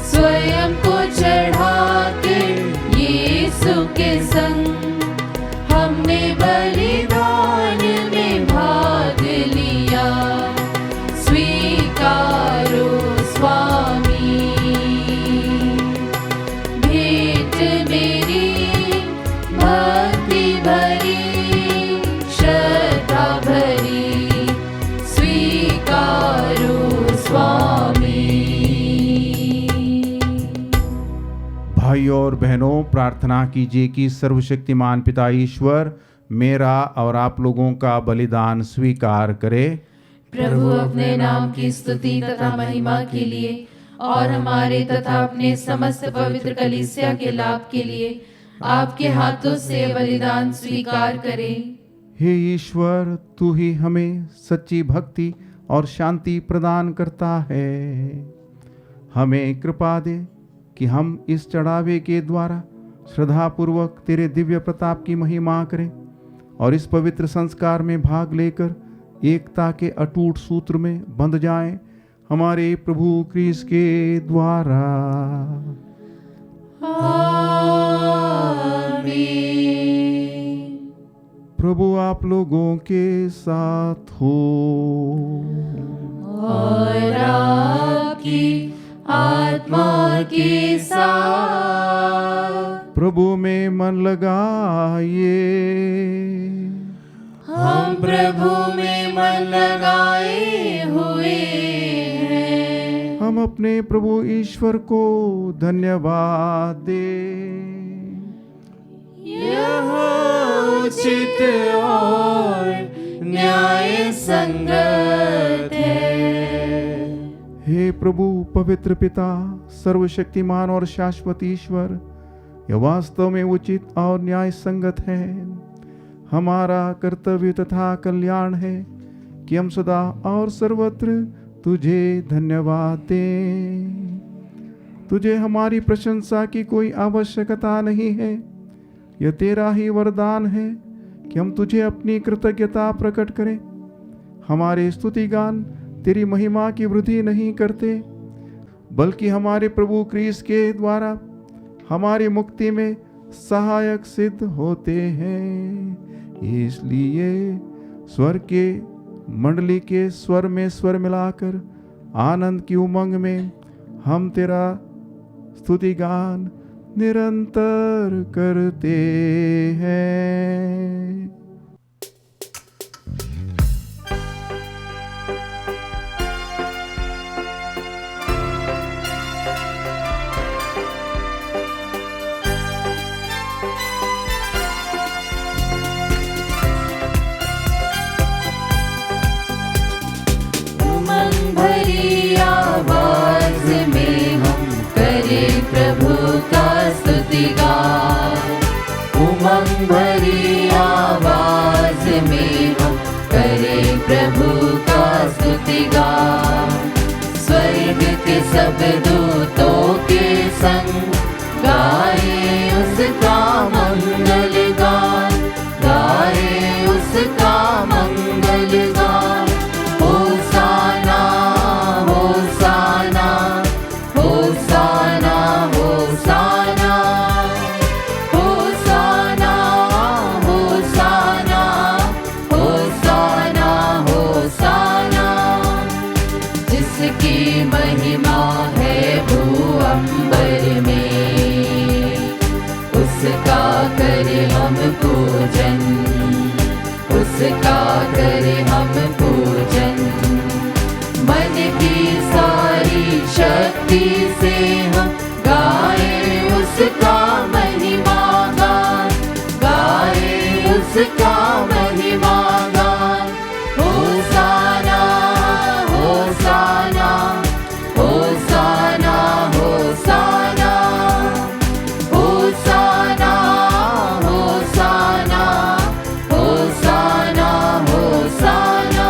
स्वयं को चढ़ा के यीशु के संग हमने बलिदान में भाग लिया, स्वीकारो स्वामी। भेंट मेरी भक्ति भरी, श्रद्धा भरी, स्वीकारो स्वामी। भाइयों और बहनों, प्रार्थना कीजिए कि सर्वशक्तिमान पिता ईश्वर मेरा और आप लोगों का बलिदान स्वीकार करे। प्रभु अपने नाम की स्तुति तथा महिमा के लिए और हमारे तथा अपने समस्त पवित्र कलीसिया के लाभ के लिए आपके हाथों से बलिदान स्वीकार करें। हे ईश्वर, तू ही हमें सच्ची भक्ति और शांति प्रदान करता है। हमें कृपा दे कि हम इस चढ़ावे के द्वारा श्रद्धापूर्वक तेरे दिव्य प्रताप की महिमा करें और इस पवित्र संस्कार में भाग लेकर एकता के अटूट सूत्र में बंध जाएं, हमारे प्रभु क्रिस्त के द्वारा। आमीन। प्रभु आप लोगों के साथ हो और आपकी आत्मा के साथ। प्रभु में मन लगाइए, हम प्रभु में मन लगाए हुए हैं। हम अपने प्रभु ईश्वर को धन्यवाद दें। यह उचित और न्याय संगत है। हे प्रभु पवित्र पिता, सर्वशक्तिमान और शाश्वत ईश्वर, यह वास्तव में उचित और न्याय संगत है। हमारा कर्तव्य तथा कल्याण है कि हम सदा और सर्वत्र तुझे धन्यवाद दें। तुझे हमारी प्रशंसा की कोई आवश्यकता नहीं है। यह तेरा ही वरदान है कि हम तुझे अपनी कृतज्ञता प्रकट करें। हमारे स्तुति गान तेरी महिमा की वृद्धि नहीं करते, बल्कि हमारे प्रभु क्रिस्त के द्वारा हमारी मुक्ति में सहायक सिद्ध होते हैं। इसलिए स्वर के मंडली के स्वर में स्वर मिलाकर आनंद की उमंग में हम तेरा स्तुति गान निरंतर करते हैं। उमंग भरी आवाज में हम करें प्रभु का स्तुतिगान। उमंग भरी आवाज में हम करें प्रभु का स्तुतिगान। स्वर्ग के सब दूतों के संग गाए उसका मंगल गान, गाए उसका मंगल गान। होसाना होसाना होसाना होसाना होसाना होसाना होसाना होसाना। जिसकी महिमा है भूअंबर में, उसका करे हम पूजन, उसका करे हम पूजन। मन की सारी शक्ति से हम गाए उसका महिमा गान, गाए उसका महिमा गान। होसाना होसाना होसाना होसाना होसाना होसाना होसाना होसाना।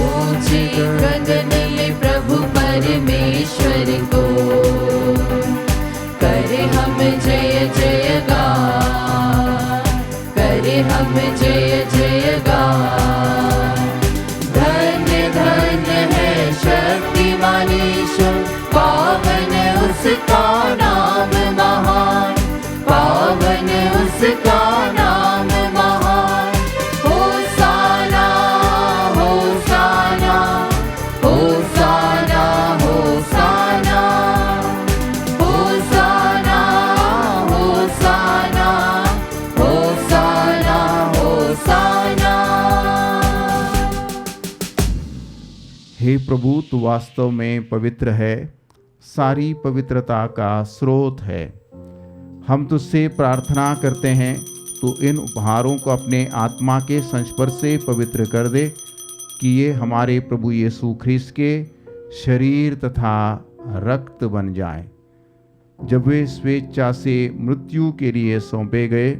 ऊंचे गगन में प्रभु परमेश्वर को करे हम जय जय गान, करे हम जय जय गान। हे प्रभु, तू वास्तव में पवित्र है, सारी पवित्रता का स्रोत है। हम तुझसे प्रार्थना करते हैं, तू इन उपहारों को अपने आत्मा के संस्पर्श से पवित्र कर दे, कि ये हमारे प्रभु यीशु ख्रिस्त के शरीर तथा रक्त बन जाएं। जब वे स्वेच्छा से मृत्यु के लिए सौंपे गए,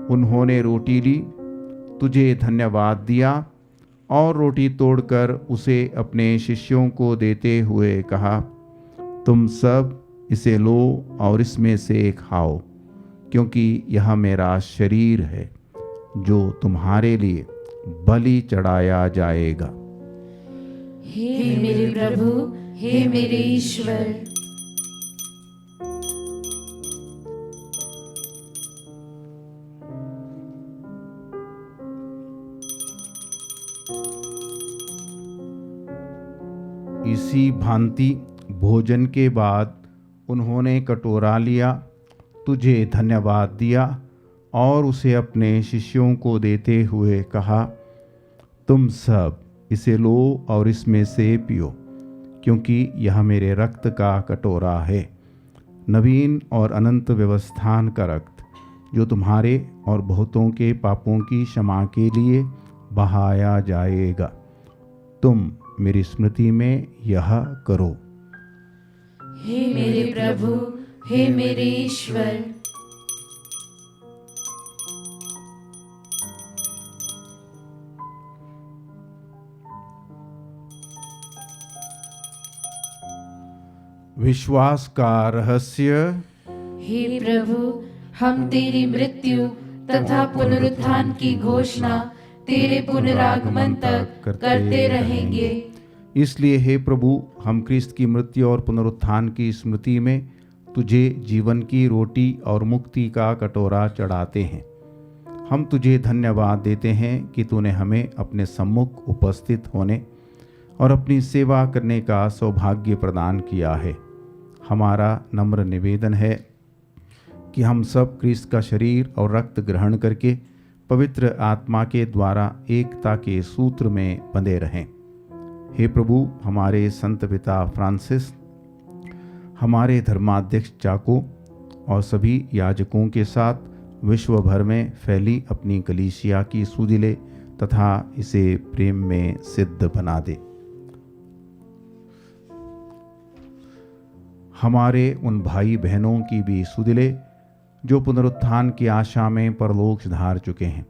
उन्होंने रोटी ली, तुझे धन्यवाद दिया और रोटी तोड़कर उसे अपने शिष्यों को देते हुए कहा, तुम सब इसे लो और इसमें से खाओ, क्योंकि यह मेरा शरीर है जो तुम्हारे लिए बलि चढ़ाया जाएगा। हे मेरे प्रभु, हे मेरे ईश्वर। इसी भांति भोजन के बाद उन्होंने कटोरा लिया, तुझे धन्यवाद दिया और उसे अपने शिष्यों को देते हुए कहा, तुम सब इसे लो और इसमें से पियो, क्योंकि यह मेरे रक्त का कटोरा है, नवीन और अनंत व्यवस्थान का रक्त, जो तुम्हारे और बहुतों के पापों की क्षमा के लिए बहाया जाएगा। तुम मेरी स्मृति में यह करो। हे मेरे प्रभु, हे मेरे ईश्वर। विश्वास का रहस्य। हे प्रभु, हम तेरी मृत्यु तथा पुनरुत्थान की घोषणा तेरे पुनरागमन तक करते रहेंगे। इसलिए हे प्रभु, हम क्रिस्त की मृत्यु और पुनरुत्थान की स्मृति में तुझे जीवन की रोटी और मुक्ति का कटोरा चढ़ाते हैं। हम तुझे धन्यवाद देते हैं कि तूने हमें अपने सम्मुख उपस्थित होने और अपनी सेवा करने का सौभाग्य प्रदान किया है। हमारा नम्र निवेदन है कि हम सब क्रिस्त का शरीर और रक्त ग्रहण करके पवित्र आत्मा के द्वारा एकता के सूत्र में बंधे रहें। हे प्रभु, हमारे संत पिता फ्रांसिस, हमारे धर्माध्यक्ष चाको और सभी याजकों के साथ विश्व भर में फैली अपनी कलीसिया की सुधि ले तथा इसे प्रेम में सिद्ध बना दे। हमारे उन भाई बहनों की भी सुधि ले जो पुनरुत्थान की आशा में परलोक सिधार चुके हैं।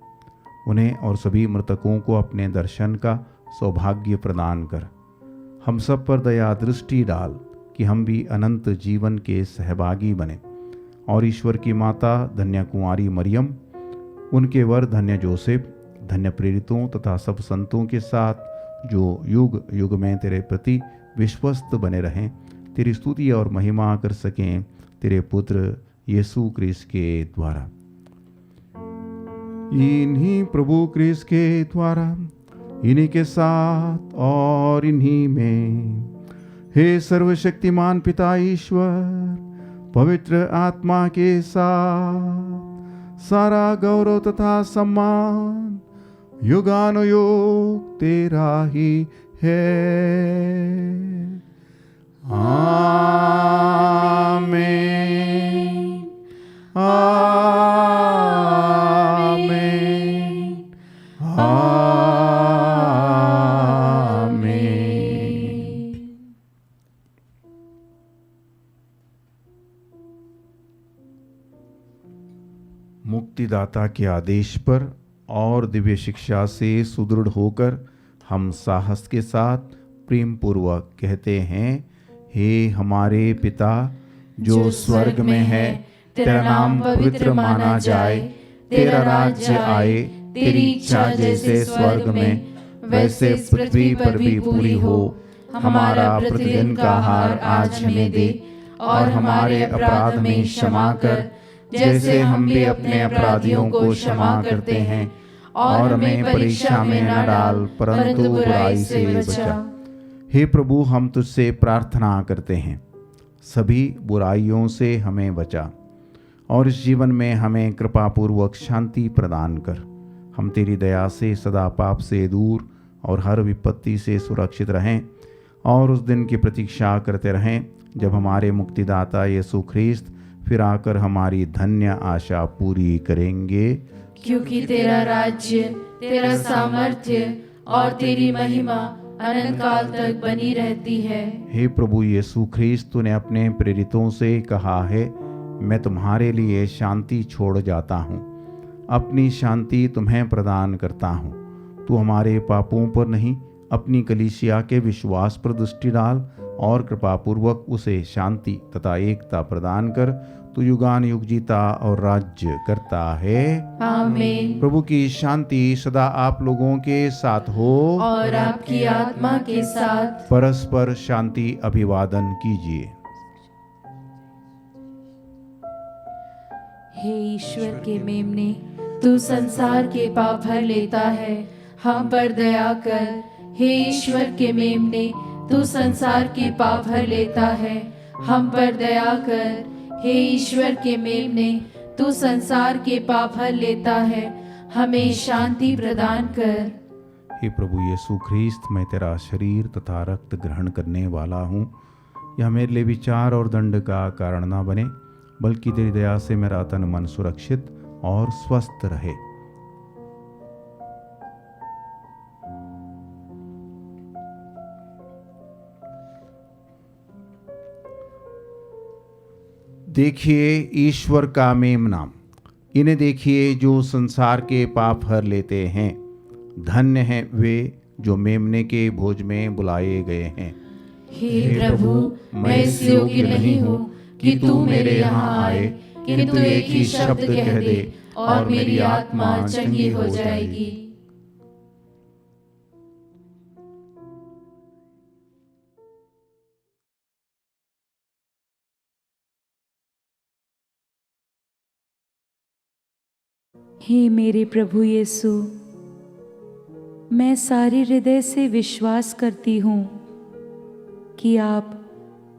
उन्हें और सभी मृतकों को अपने दर्शन का सौभाग्य प्रदान कर। हम सब पर दया दृष्टि डाल कि हम भी अनंत जीवन के सहभागी बने और ईश्वर की माता धन्य कुंवारी मरियम, उनके वर धन्य जोसेफ, धन्य प्रेरितों तथा सब संतों के साथ जो युग युग में तेरे प्रति विश्वस्त बने रहें, तेरी स्तुति और महिमा कर सकें तेरे पुत्र यीशु ख्रिस्त के द्वारा। इन्हीं प्रभु ख्रिस्त के द्वारा, इन्हीं के साथ और इन्हीं में, हे सर्वशक्तिमान पिता ईश्वर, पवित्र आत्मा के साथ सारा गौरव तथा सम्मान युगानुयुग तेरा ही है। आमीन, आमीन, आमीन। मुक्तिदाता के आदेश पर और दिव्य शिक्षा से सुदृढ़ होकर हम साहस के साथ प्रेम पूर्वक कहते हैं, हे हमारे पिता जो स्वर्ग में है, तेरा नाम पवित्र माना जाए, तेरा राज्य आए, तेरी इच्छा जैसे स्वर्ग में वैसे पृथ्वी पर भी पूरी हो। हमारा प्रतिदिन का आहार आज हमें दे और हमारे अपराध में क्षमा कर, जैसे हम भी अपने अपराधियों को क्षमा करते हैं, और हमें परीक्षा में न डाल परंतु बुराई से बचा। हे प्रभु, हम तुझसे प्रार्थना करते हैं, सभी बुराइयों से हमें बचा और इस जीवन में हमें कृपापूर्वक शांति प्रदान कर। हम तेरी दया से सदा पाप से दूर और हर विपत्ति से सुरक्षित रहें और उस दिन की प्रतीक्षा करते रहें जब हमारे मुक्तिदाता यीशु ख्रीस्त फिर आकर हमारी धन्य आशा पूरी करेंगे। क्योंकि तेरा राज्य, तेरा सामर्थ्य और तेरी महिमा अनंत काल तक बनी रहती है। हे प्रभु यीशु ख्रीस्त, तूने अपने प्रेरितों से कहा है, मैं तुम्हारे लिए शांति छोड़ जाता हूँ, अपनी शांति तुम्हें प्रदान करता हूँ। तू हमारे पापों पर नहीं, अपनी कलीसिया के विश्वास पर दृष्टि डाल और कृपापूर्वक उसे शांति तथा एकता प्रदान कर। तू युगान युग जीता और राज्य करता है। आमीन। प्रभु की शांति सदा आप लोगों के साथ हो और आपकी आत्मा के साथ। परस्पर शांति अभिवादन कीजिए। हे ईश्वर के मेमने, तू संसार के पाप भर लेता है, हम पर दया कर। हे ईश्वर के मेमने, तू संसार के पाप भर लेता है, हम पर दया कर। हे ईश्वर के मेमने, तू संसार के पाप भर लेता है, हमें शांति प्रदान कर। हे प्रभु यीशु ख्रीस्त, मैं तेरा शरीर तथा रक्त ग्रहण करने वाला हूँ। यह मेरे लिए विचार और दंड का कारण ना बने, बल्कि तेरी दया से मेरा तन मन सुरक्षित और स्वस्थ रहे। देखिए ईश्वर का मेमना, इन्हें देखिए जो संसार के पाप हर लेते हैं। धन्य हैं वे जो मेमने के भोज में बुलाए गए हैं। हे प्रभु, मैं इस योग्य नहीं हूँ कि तू मेरे यहाँ आए, किंतु एक ही शब्द कह दे और मेरी आत्मा चंगी हो जाएगी। हे मेरे प्रभु यीशु, मैं सारे हृदय से विश्वास करती हूँ कि आप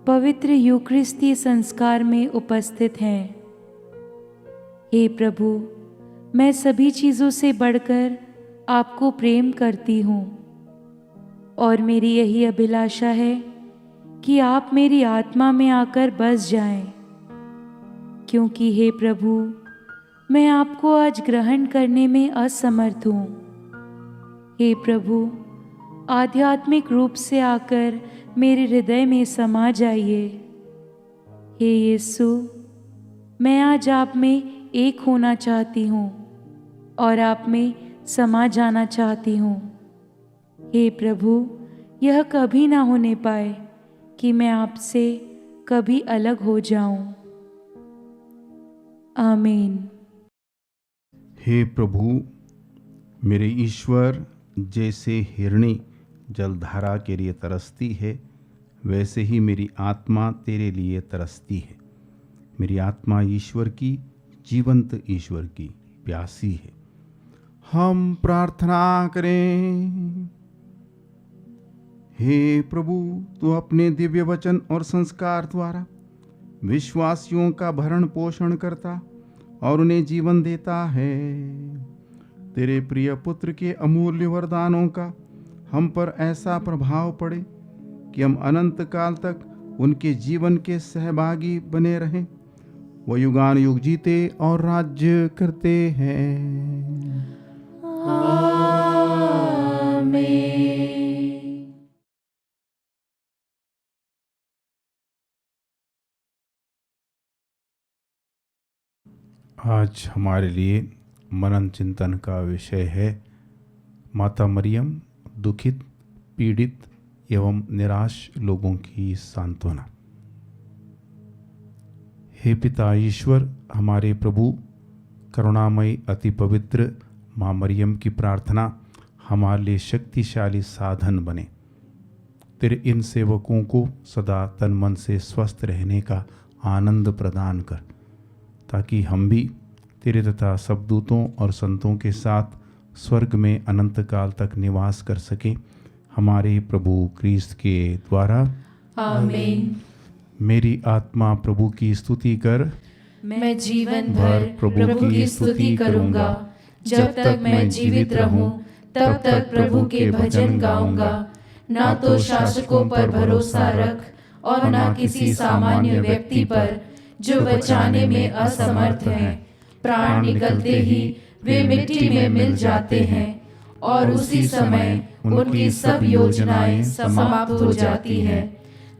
पवित्र यूक्रिस्ती संस्कार में उपस्थित हैं। हे प्रभु, मैं सभी चीज़ों से बढ़कर आपको प्रेम करती हूँ और मेरी यही अभिलाषा है कि आप मेरी आत्मा में आकर बस जाएं, क्योंकि हे प्रभु, मैं आपको आज ग्रहण करने में असमर्थ हूँ। हे प्रभु, आध्यात्मिक रूप से आकर मेरे हृदय में समा जाइए। हे यीशु, मैं आज आप में एक होना चाहती हूँ और आप में समा जाना चाहती हूँ। हे प्रभु, यह कभी ना होने पाए कि मैं आपसे कभी अलग हो जाऊं। आमीन। हे प्रभु, मेरे ईश्वर, जैसे हिरणी जलधारा के लिए तरसती है, वैसे ही मेरी आत्मा तेरे लिए तरसती है। मेरी आत्मा ईश्वर की, जीवंत ईश्वर की प्यासी है। हम प्रार्थना करें। हे प्रभु, तू अपने दिव्य वचन और संस्कार द्वारा विश्वासियों का भरण पोषण करता और उन्हें जीवन देता है। तेरे प्रिय पुत्र के अमूल्य वरदानों का हम पर ऐसा प्रभाव पड़े कि हम अनंत काल तक उनके जीवन के सहभागी बने रहें। वो युगान युग जीते और राज्य करते हैं। आमीन। आज हमारे लिए मनन चिंतन का विषय है माता मरियम, दुखित, पीड़ित एवं निराश लोगों की सांत्वना। हे पिता ईश्वर, हमारे प्रभु करुणामयी अति पवित्र माँ मरियम की प्रार्थना हमारे लिए शक्तिशाली साधन बने। तेरे इन सेवकों को सदा तन मन से स्वस्थ रहने का आनंद प्रदान कर, ताकि हम भी तेरे तथा सब दूतों और संतों के साथ स्वर्ग में अनंत काल तक निवास कर सकें। हमारे प्रभु क्रिस्त के द्वारा। आमीन। मेरी आत्मा प्रभु की स्तुति कर, मैं जीवन भर प्रभु की स्तुति करूंगा। जब तक मैं जीवित रहूं, तब तक प्रभु के भजन गाऊंगा। ना तो शासकों पर भरोसा रख और ना किसी सामान्य व्यक्ति पर जो बचाने में असमर्थ हैं। प्राण निकलते ही वे मिट्टी में मिल जाते हैं और उसी समय उनकी सब योजनाएं समाप्त हो जाती हैं।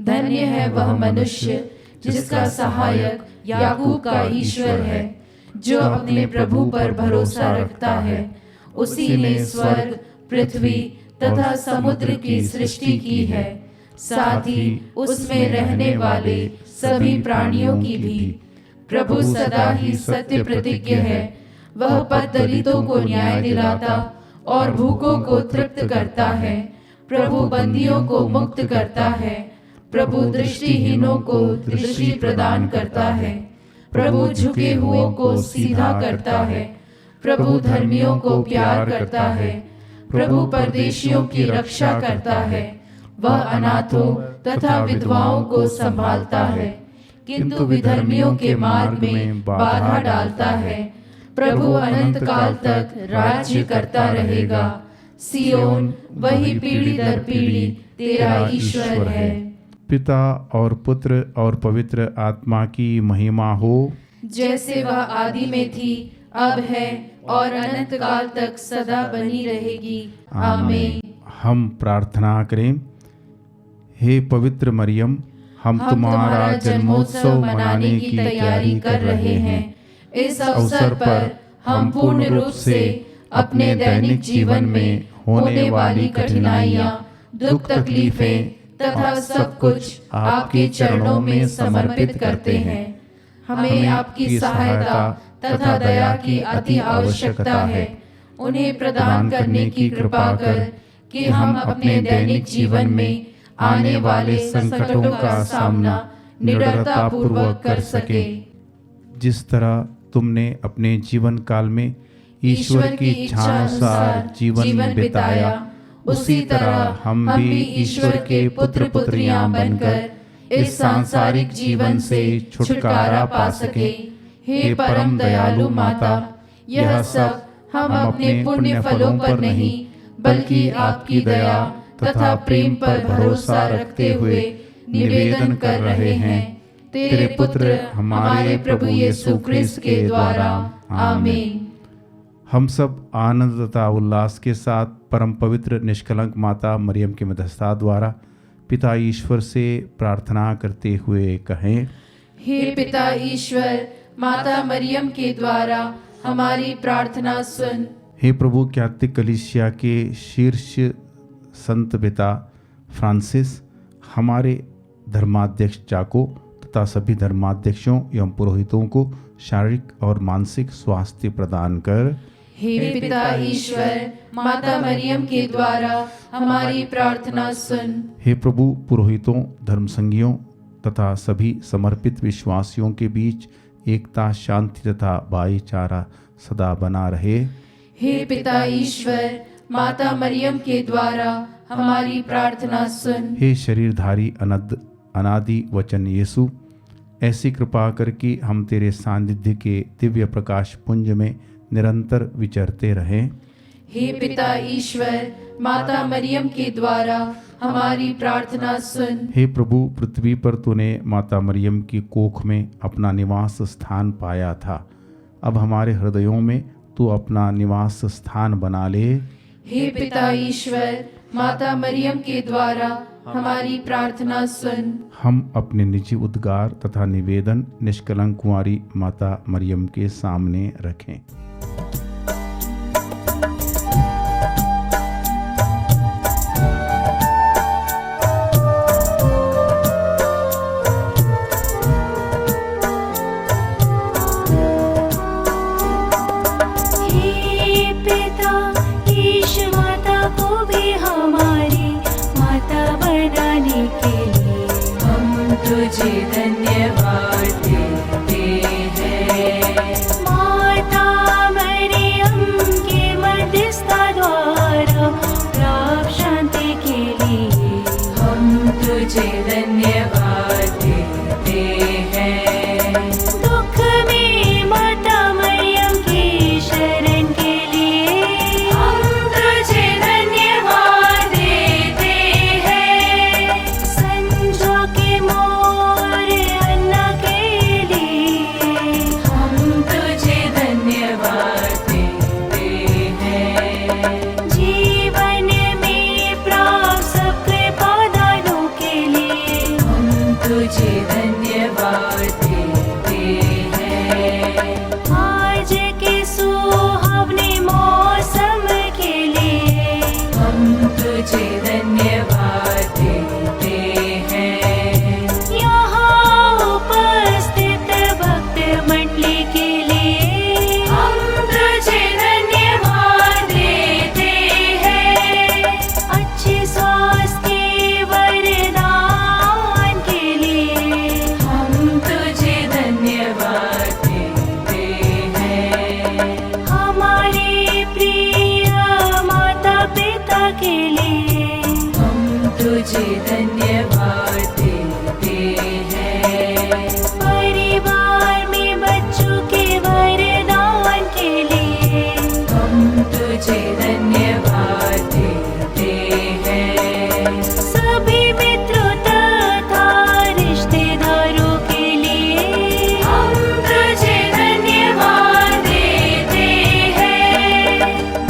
धन्य है वह मनुष्य जिसका सहायक याकूब का ईश्वर है, जो अपने प्रभु पर भरोसा रखता है। उसी ने स्वर्ग, पृथ्वी तथा समुद्र की सृष्टि की है, साथ ही उसमें रहने वाले सभी प्राणियों की भी। प्रभु सदा ही सत्य प्रतिज्ञ है। वह पद दलितों को न्याय दिलाता और भूखों को तृप्त करता है। प्रभु बंदियों को मुक्त करता है। प्रभु दृष्टिहीनों को दृष्टि प्रदान करता है। प्रभु झुके हुओं को सीधा करता है। प्रभु धर्मियों को प्यार करता है। प्रभु परदेशियों की रक्षा करता है। वह अनाथों तथा विधवाओं को संभालता है, किंतु विधर्मियों के मार्ग में बाधा डालता है। प्रभु अनंत काल तक राज्य करता रहेगा। सियोन वही पीढ़ी दर पीढ़ी तेरा ईश्वर है। पिता और पुत्र और पवित्र आत्मा की महिमा हो, जैसे वह आदि में थी, अब है और अनंत काल तक सदा बनी रहेगी। आमीन। हम प्रार्थना करें। हे पवित्र मरियम, हम तुम्हारा जन्मोत्सव मनाने की तैयारी कर रहे हैं। इस अवसर पर हम पूर्ण रूप से अपने दैनिक जीवन में होने वाली कठिनाइयाँ, दुख तकलीफें तथा सब कुछ आपके चरणों में समर्पित करते हैं। हमें आपकी सहायता तथा दया की अति आवश्यकता है। उन्हें प्रदान करने की कृपा कर कि हम अपने दैनिक जीवन में आने वाले संकटों का सामना निडरता पूर्वक कर सके। जिस तरह तुमने अपने जीवन काल में ईश्वर की इच्छानुसार जीवन बिताया, उसी तरह हम भी ईश्वर के पुत्र पुत्रियां बनकर इस सांसारिक जीवन से छुटकारा पा सके। हे परम दयालु माता, यह सब हम अपने पुण्य फलों पर नहीं बल्कि आपकी दया तथा प्रेम पर भरोसा रखते हुए निवेदन कर रहे हैं। तेरे पुत्र हमारे प्रभु यीशु ख्रिस्त के द्वारा। आमीन। हम सब आनंद तथा उल्लास के साथ परम पवित्र निष्कलंक माता मरियम के मध्यस्थता द्वारा पिता ईश्वर से प्रार्थना करते हुए कहें। हे पिता ईश्वर, माता मरियम के द्वारा हमारी प्रार्थना सुन। हे प्रभु, कैथोलिक कलीसिया के शीर्ष संत पिता फ्रांसिस हमारे धर्माध्यक्ष जाको तथा सभी धर्माध्यक्षों एवं पुरोहितों को शारीरिक और मानसिक स्वास्थ्य प्रदान कर। हे पिता ईश्वर, माता मरियम के द्वारा हमारी प्रार्थना सुन। हे प्रभु, पुरोहितों, धर्मसंघियों तथा सभी समर्पित विश्वासियों के बीच एकता, शांति तथा भाईचारा सदा बना रहे। हे पिता ईश्वर, माता मरियम के द्वारा हमारी प्रार्थना सुन। हे शरीरधारी अनादि वचन यीशु, ऐसी कृपा कर कि हम तेरे सानिध्य के दिव्य प्रकाश पुंज में निरंतर विचरते रहें। हे पिता ईश्वर, माता मरियम के द्वारा हमारी प्रार्थना सुन। हे प्रभु, पृथ्वी पर तूने माता मरियम की कोख में अपना निवास स्थान पाया था, अब हमारे हृदयों में तू अपना निवास स्थान बना ले। हे पिता ईश्वर, माता मरियम के द्वारा हमारी प्रार्थना सुन। हम अपने निजी उद्गार तथा निवेदन निष्कलंक कुंवारी माता मरियम के सामने रखें। तुझे धन्यवाद देते हैं। माता मरियम के मध्यस्थता द्वारा प्राप्त शांति के लिए हम तुझे धन्यवाद देते हैं। दुख में माता मरियम की शरण के लिए हम तुझे तुझे धन्यवाद देते हैं। परिवार में बच्चों के वरदान के लिए हम तुझे धन्यवाद देते हैं। सभी मित्रों तथा रिश्तेदारों के लिए हम तुझे धन्यवाद देते हैं।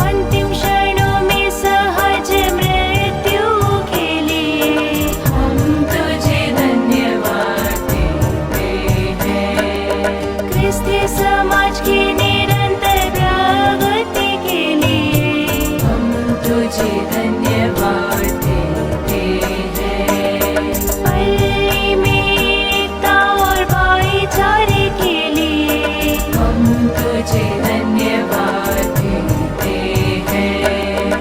अंतिम क्षणों में सहज मृत्यु के लिए हम तुझे धन्यवाद देते हैं। क्रिस्तीय समाज की निरंतर प्रगति के लिए हम तुझे धन्यवाद देते हैं। पल्ली में एकता और भाईचारे के लिए हम तुझे धन्यवाद देते हैं।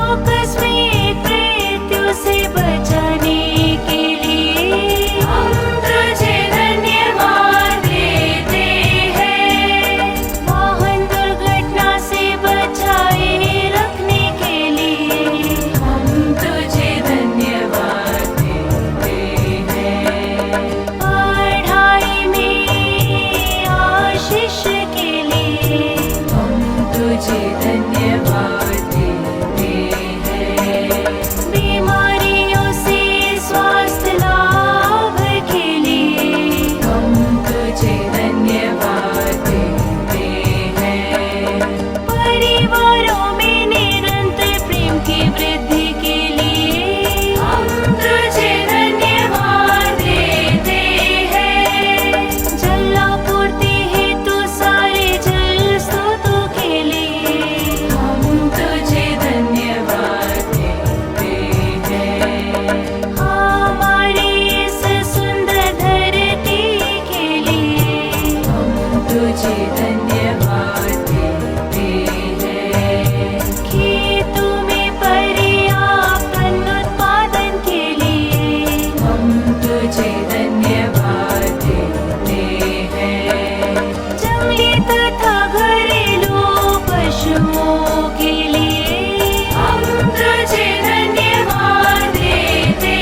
आपस में मृत्यु से बचाने के लिए हम तुझे धन्यवाद देते हैं। वाहन दुर्घटना से बचाए रखने के लिए हम तुझे धन्यवाद देते हैं। पढ़ाई में आशीष के लिए हम तुझे धन्यवाद देते हैं। बीमारियों से स्वास्थ्य लाभ के लिए हम तुझे धन्यवाद देते हैं। परिवारों में निरंतर प्रेम की वृद्धि के लिए हम तुझे धन्यवाद देते हैं। जलापूर्ति हेतु सारे जल स्रोतों के लिए हम तुझे धन्यवाद देते हैं। हमारी इस सुंदर धरती के लिए हम तुझे धन्यवाद देते हैं। खेतों में पर्याप्त अन्न उत्पादन के लिए हम तुझे धन्यवाद देते हैं। जंगली तथा घरेलू पशुओं के लिए हम तुझे धन्यवाद देते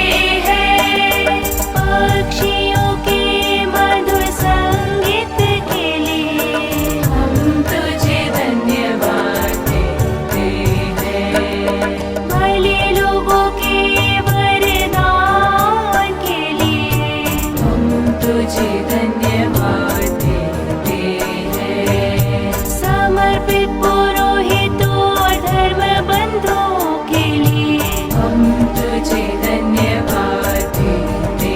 हैं। पक्षियों के मधुर संगीत के लिए हम तुझे धन्यवाद देते हैं। भले लोगों के वरदान के लिए हम तुझे धन्यवाद देते हैं। समर्पित पुरोहितों और धर्म बंधुओं के लिए हम तुझे धन्यवाद देते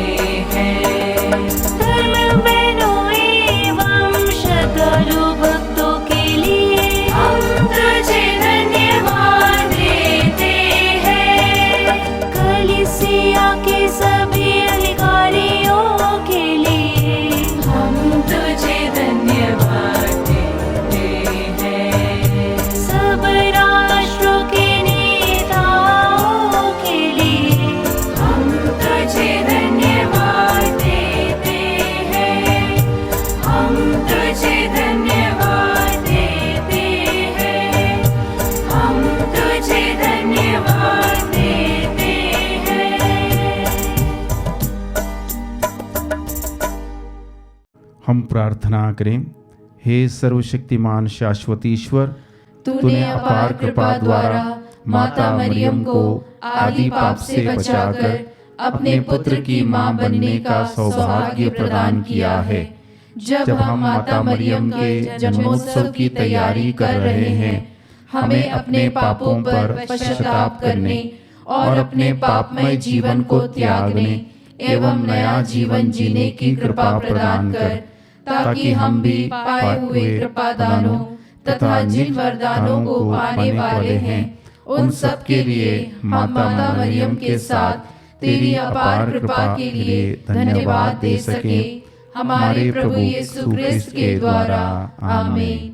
हैं। धर्म बहनों एवं श्रद्धालु भक्तों के लिए हम तुझे धन्यवाद देते हैं। कलीसिया के सभी अधिकारियों के लिए हम तुझे धन्यवाद देते हैं। सब राष्ट्रों के नेताओं के लिए हम तुझे धन्यवाद देते हैं। हम तुझे धन्यवाद देते हैं। हम तुझे धन्यवाद देते हैं। हम प्रार्थना करें। हे सर्वशक्तिमान शाश्वत ईश्वर, तूने अपार कृपा द्वारा माता मरियम को आदि पाप से बचाकर अपने पुत्र की मां बनने का सौभाग्य प्रदान किया है। जब हम माता मरियम के जन्मोत्सव की तैयारी कर रहे हैं, हमें अपने पापों पर पश्चाताप करने और अपने पापमय जीवन को त्यागने एवं नया जीवन जीने की कृपा प्रदान कर, ताकि हम भी पाए हुए कृपादानों तथा जिन वरदानों को पाने वाले हैं, उन सब के लिए माता मरियम के साथ तेरी अपार कृपा के लिए धन्यवाद दे सके। हमारे प्रभु यीशु क्रिस्त के द्वारा। आमीन।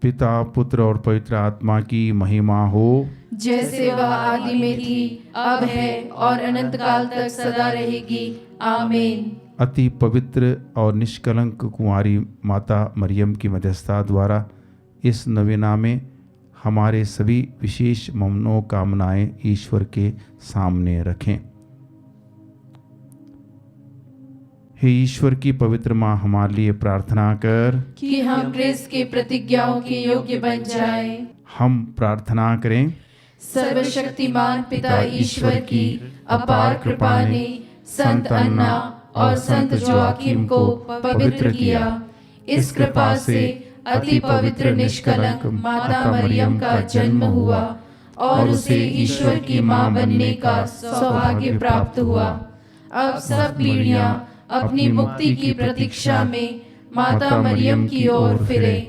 पिता पुत्र और पवित्र आत्मा की महिमा हो, जैसे वह आदि में थी, अब है और अनंत काल तक सदा रहेगी। आमीन। अति पवित्र और निष्कलंक कुंवारी माता मरियम की मध्यस्थता द्वारा इस नवीना में हमारे सभी विशेष मनोकामनाएं ईश्वर के सामने रखें। हे ईश्वर की पवित्र माँ, हमारे लिए प्रार्थना कर कि हम क्रिस्त की प्रतिज्ञाओं के योग्य बन जाएं। हम प्रार्थना करें। सर्वशक्तिमान पिता ईश्वर की अपार कृपा ने संत अन्ना और संत जोआकिम को पवित्र किया। इस कृपा से अति पवित्र निष्कलंक माता मरियम का जन्म हुआ और उसे ईश्वर की माँ बनने का सौभाग्य प्राप्त हुआ। अब सब पीढ़ियां अपनी मुक्ति की प्रतीक्षा में माता मरियम की ओर फिरे।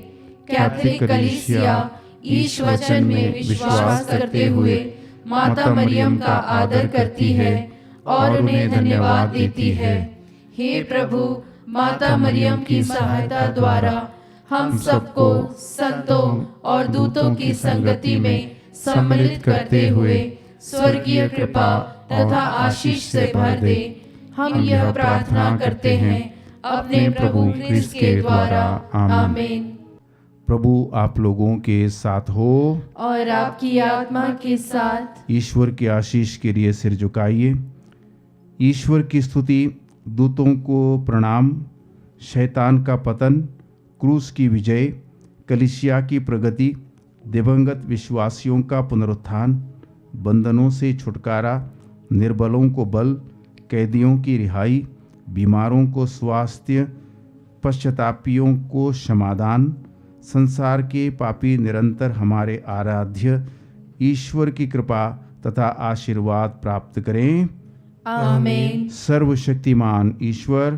कैथोलिक कलीसिया ईश वचन में विश्वास करते हुए माता मरियम का आदर करती है और उन्हें धन्यवाद देती है। हे प्रभु, माता मरियम की सहायता द्वारा हम सबको संतों और दूतों की संगति में सम्मिलित करते हुए स्वर्गीय कृपा तथा आशीष से भर दे। हम यह प्रार्थना करते हैं अपने प्रभु क्रिस्त के द्वारा। आमीन। प्रभु आप लोगों के साथ हो और आपकी आत्मा के साथ। ईश्वर की आशीष के लिए सिर झुकाइए। ईश्वर की स्तुति, दूतों को प्रणाम, शैतान का पतन, क्रूस की विजय, कलीसिया की प्रगति, दिवंगत विश्वासियों का पुनरुत्थान, बंधनों से छुटकारा, निर्बलों को बल, कैदियों की रिहाई, बीमारों को स्वास्थ्य, पश्चातापियों को क्षमादान, संसार के पापी निरंतर हमारे आराध्य ईश्वर की कृपा तथा आशीर्वाद प्राप्त करें। आमीन। सर्वशक्तिमान ईश्वर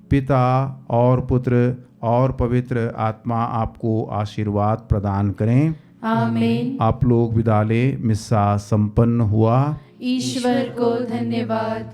पिता और पुत्र और पवित्र आत्मा आपको आशीर्वाद प्रदान करें। आमीन। आप लोग विदा लें। मिस्सा संपन्न हुआ। ईश्वर को धन्यवाद।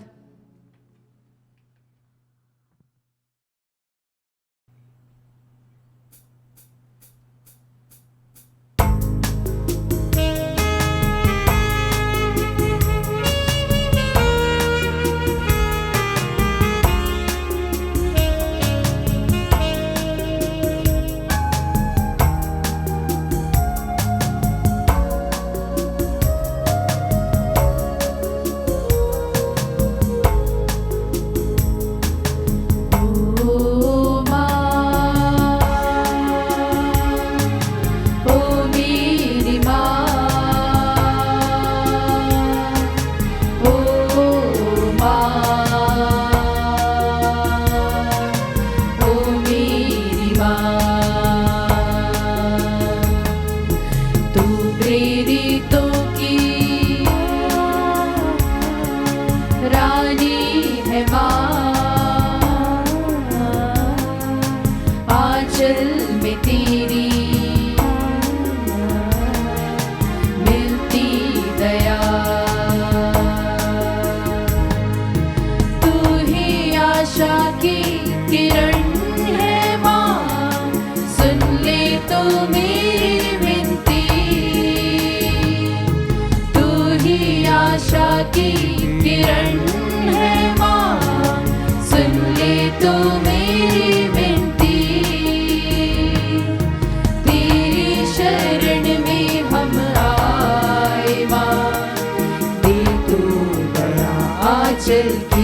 चल के